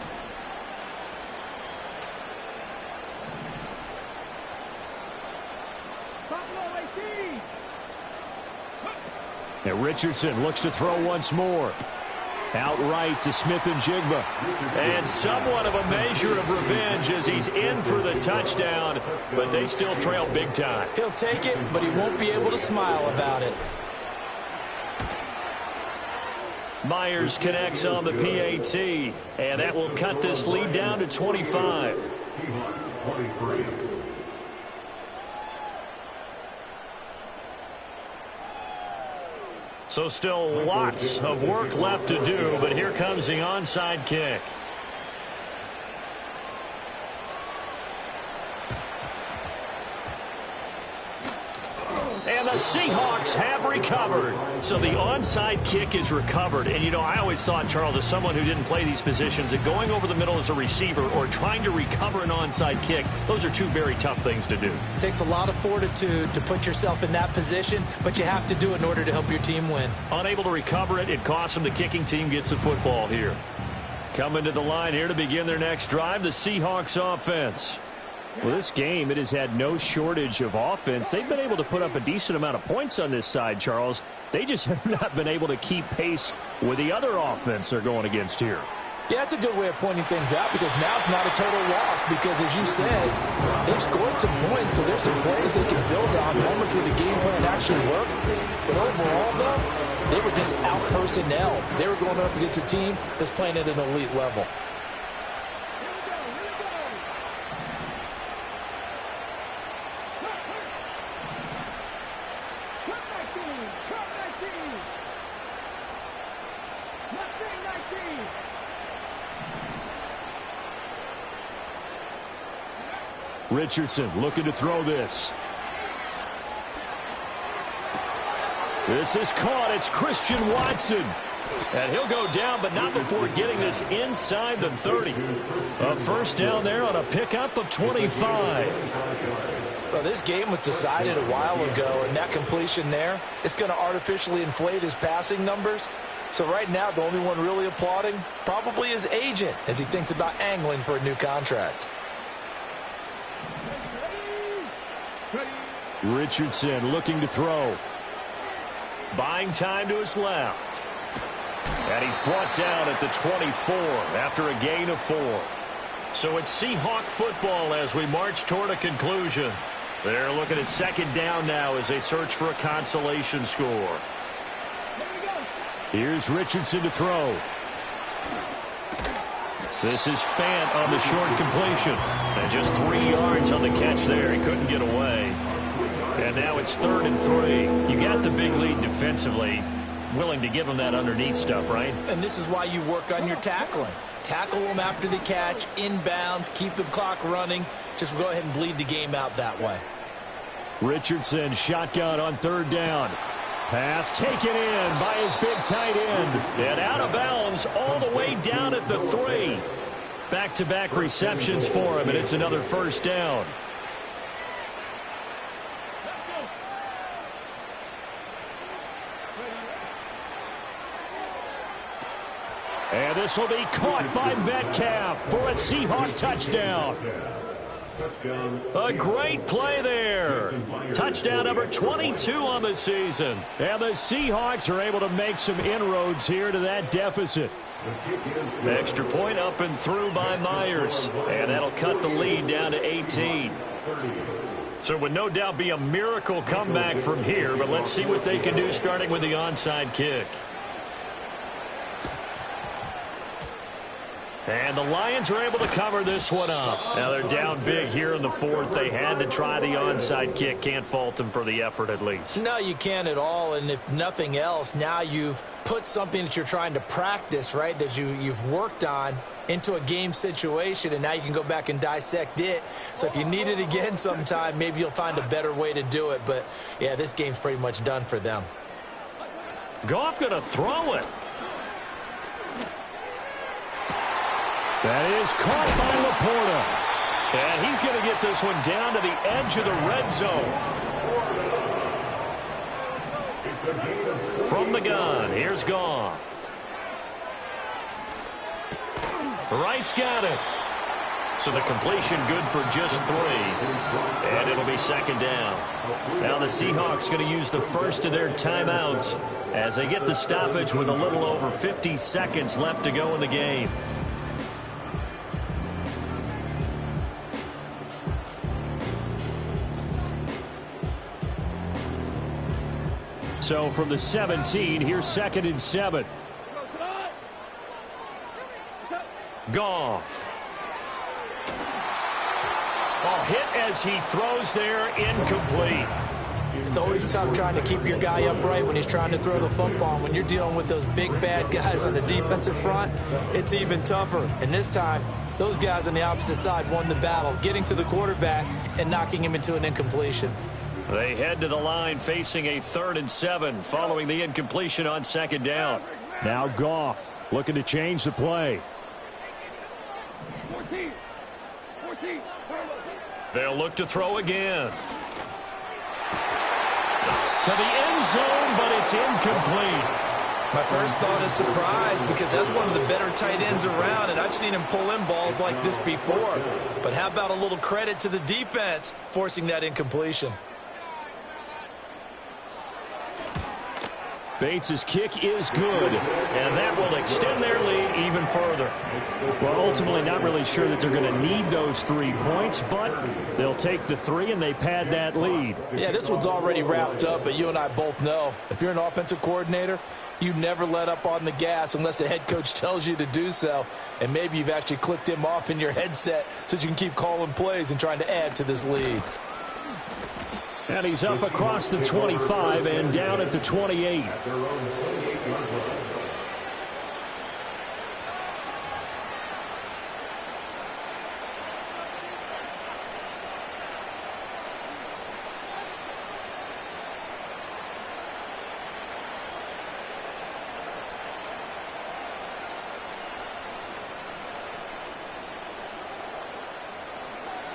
Speaker 6: And Richardson looks to throw once more. Outright to Smith-Njigba.
Speaker 2: And somewhat of a measure of revenge as he's in for the touchdown, but they still trail big time.
Speaker 3: He'll take it, but he won't be able to smile about it.
Speaker 2: Myers connects on the PAT, and that will cut this lead down to 25.
Speaker 4: Seahawks 23.
Speaker 2: So still lots of work left to do, but here comes the onside kick. And the Seahawks have recovered. So the onside kick is recovered. And, you know, I always thought, Charles, as someone who didn't play these positions, that going over the middle as a receiver or trying to recover an onside kick, those are two very tough things to do.
Speaker 3: It takes a lot of fortitude to put yourself in that position, but you have to do it in order to help your team win.
Speaker 2: Unable to recover it, it costs them. The kicking team gets the football here. Coming to the line here to begin their next drive, the Seahawks offense.
Speaker 6: Well, this game, it has had no shortage of offense. They've been able to put up a decent amount of points on this side, Charles. They just have not been able to keep pace with the other offense they're going against here.
Speaker 3: Yeah, that's a good way of pointing things out because now it's not a total loss because, as you said, they've scored some points, so there's some plays they can build on, moments where the game plan actually worked. But overall, though, they were just out-personnel. They were going up against a team that's playing at an elite level.
Speaker 6: Richardson looking to throw this. This is caught. It's Christian Watson.
Speaker 2: And he'll go down, but not before getting this inside the 30. A first down there on a pickup of 25.
Speaker 3: Well, this game was decided a while ago, and that completion there, it's going to artificially inflate his passing numbers. So right now, the only one really applauding probably his agent as he thinks about angling for a new contract.
Speaker 6: Richardson looking to throw.
Speaker 2: Buying time to his left. And he's brought down at the 24 after a gain of 4. So it's Seahawk football as we march toward a conclusion. They're looking at second down now as they search for a consolation score.
Speaker 6: Here's Richardson to throw.
Speaker 2: This is Fant on the short completion. And just 3 yards on the catch there. He couldn't get away. And now it's 3rd and 3. You got the big lead defensively. Willing to give them that underneath stuff, right?
Speaker 3: And this is why you work on your tackling. Tackle them after the catch, inbounds, keep the clock running. Just go ahead and bleed the game out that way.
Speaker 6: Richardson shotgun on 3rd down. Pass taken in by his big tight end.
Speaker 2: And out of bounds all the way down at the 3. Back-to-back receptions for him, and it's another first down.
Speaker 6: And this will be caught by Metcalf for a Seahawk touchdown.
Speaker 2: A great play there. Touchdown number 22 on the season.
Speaker 6: And the Seahawks are able to make some inroads here to that deficit.
Speaker 2: Extra point up and through by Myers. And that'll cut the lead down to 18. So it would no doubt be a miracle comeback from here, but let's see what they can do starting with the onside kick. And the Lions are able to cover this one up. Now they're down big here in the 4th. They had to try the onside kick. Can't fault them for the effort at least.
Speaker 3: No, you can't at all. And if nothing else, now you've put something that you're trying to practice, right, that you've worked on into a game situation, and now you can go back and dissect it. So if you need it again sometime, maybe you'll find a better way to do it. But, yeah, this game's pretty much done for them.
Speaker 2: Goff going to throw it.
Speaker 6: That is caught by Laporta.
Speaker 2: And he's going to get this one down to the edge of the red zone. From the gun, here's Goff. Wright's got it. So the completion good for just 3. And it'll be second down. Now the Seahawks going to use the first of their timeouts as they get the stoppage with a little over 50 seconds left to go in the game.
Speaker 6: So from the 17, here's 2nd and 7.
Speaker 2: Goff. Hit as he throws there, incomplete.
Speaker 3: It's always tough trying to keep your guy upright when he's trying to throw the football. When you're dealing with those big, bad guys on the defensive front, it's even tougher. And this time, those guys on the opposite side won the battle, getting to the quarterback and knocking him into an incompletion.
Speaker 2: They head to the line facing a 3rd and 7 following the incompletion on 2nd down.
Speaker 6: Now Goff looking to change the play.
Speaker 7: 14.
Speaker 2: They'll look to throw again. To the end zone, but it's incomplete.
Speaker 3: My first thought is surprise because that's one of the better tight ends around, and I've seen him pull in balls like this before. But how about a little credit to the defense forcing that incompletion?
Speaker 6: Bates' kick is good.
Speaker 2: And that will extend their lead even further.
Speaker 6: Well, ultimately not really sure that they're going to need those 3 points, but they'll take the 3 and they pad that lead.
Speaker 3: Yeah, this one's already wrapped up, but you and I both know if you're an offensive coordinator, you never let up on the gas unless the head coach tells you to do so. And maybe you've actually clicked him off in your headset so you can keep calling plays and trying to add to this lead.
Speaker 6: And he's up across the 25 and down at the 28.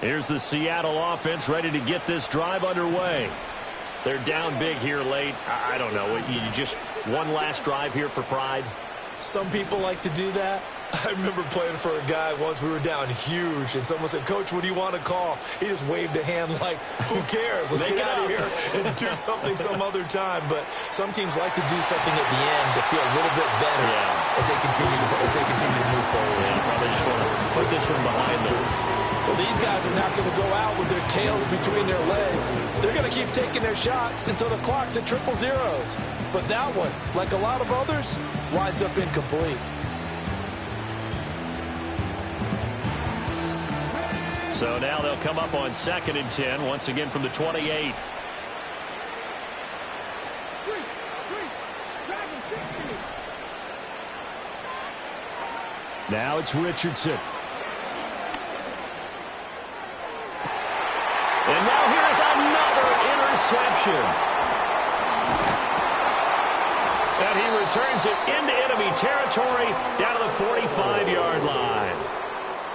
Speaker 2: Here's the Seattle offense ready to get this drive underway. They're down big here late. I don't know. You just one last drive here for pride?
Speaker 3: Some people like to do that. I remember playing for a guy once. We were down huge, and someone said, "Coach, what do you want to call?" He just waved a hand like, "Who cares? Let's get out of here and do something some other time." But some teams like to do something at the end to feel a little bit better as they continue to move forward.
Speaker 2: Yeah, probably just want to put this one behind them.
Speaker 3: Well, these guys are not going to go out with their tails between their legs. They're going to keep taking their shots until the clock's at 000. But that one, like a lot of others, winds up incomplete.
Speaker 2: So now they'll come up on 2nd and 10, once again from the 28.
Speaker 6: Now it's Richardson.
Speaker 2: And now here's another interception. And he returns it into enemy territory down to the 45-yard line.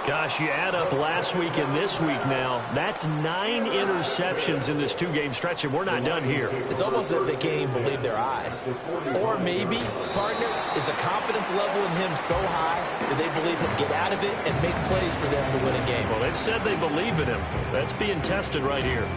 Speaker 2: Gosh, you add up last week and this week now, that's 9 interceptions in this 2-game stretch, and we're not done here.
Speaker 3: It's almost as if they can't even believe their eyes. Or maybe, partner, is the confidence level in him so high that they believe he'll get out of it and make plays for them to win a game.
Speaker 2: Well, they've said they believe in him. That's being tested right here.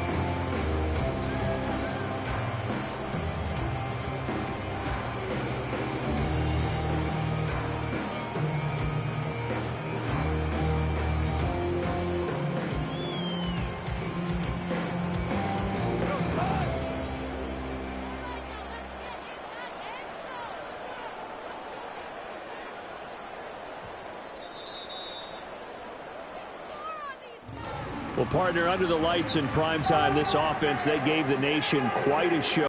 Speaker 6: Well, partner, under the lights in primetime, this offense, they gave the nation quite a show.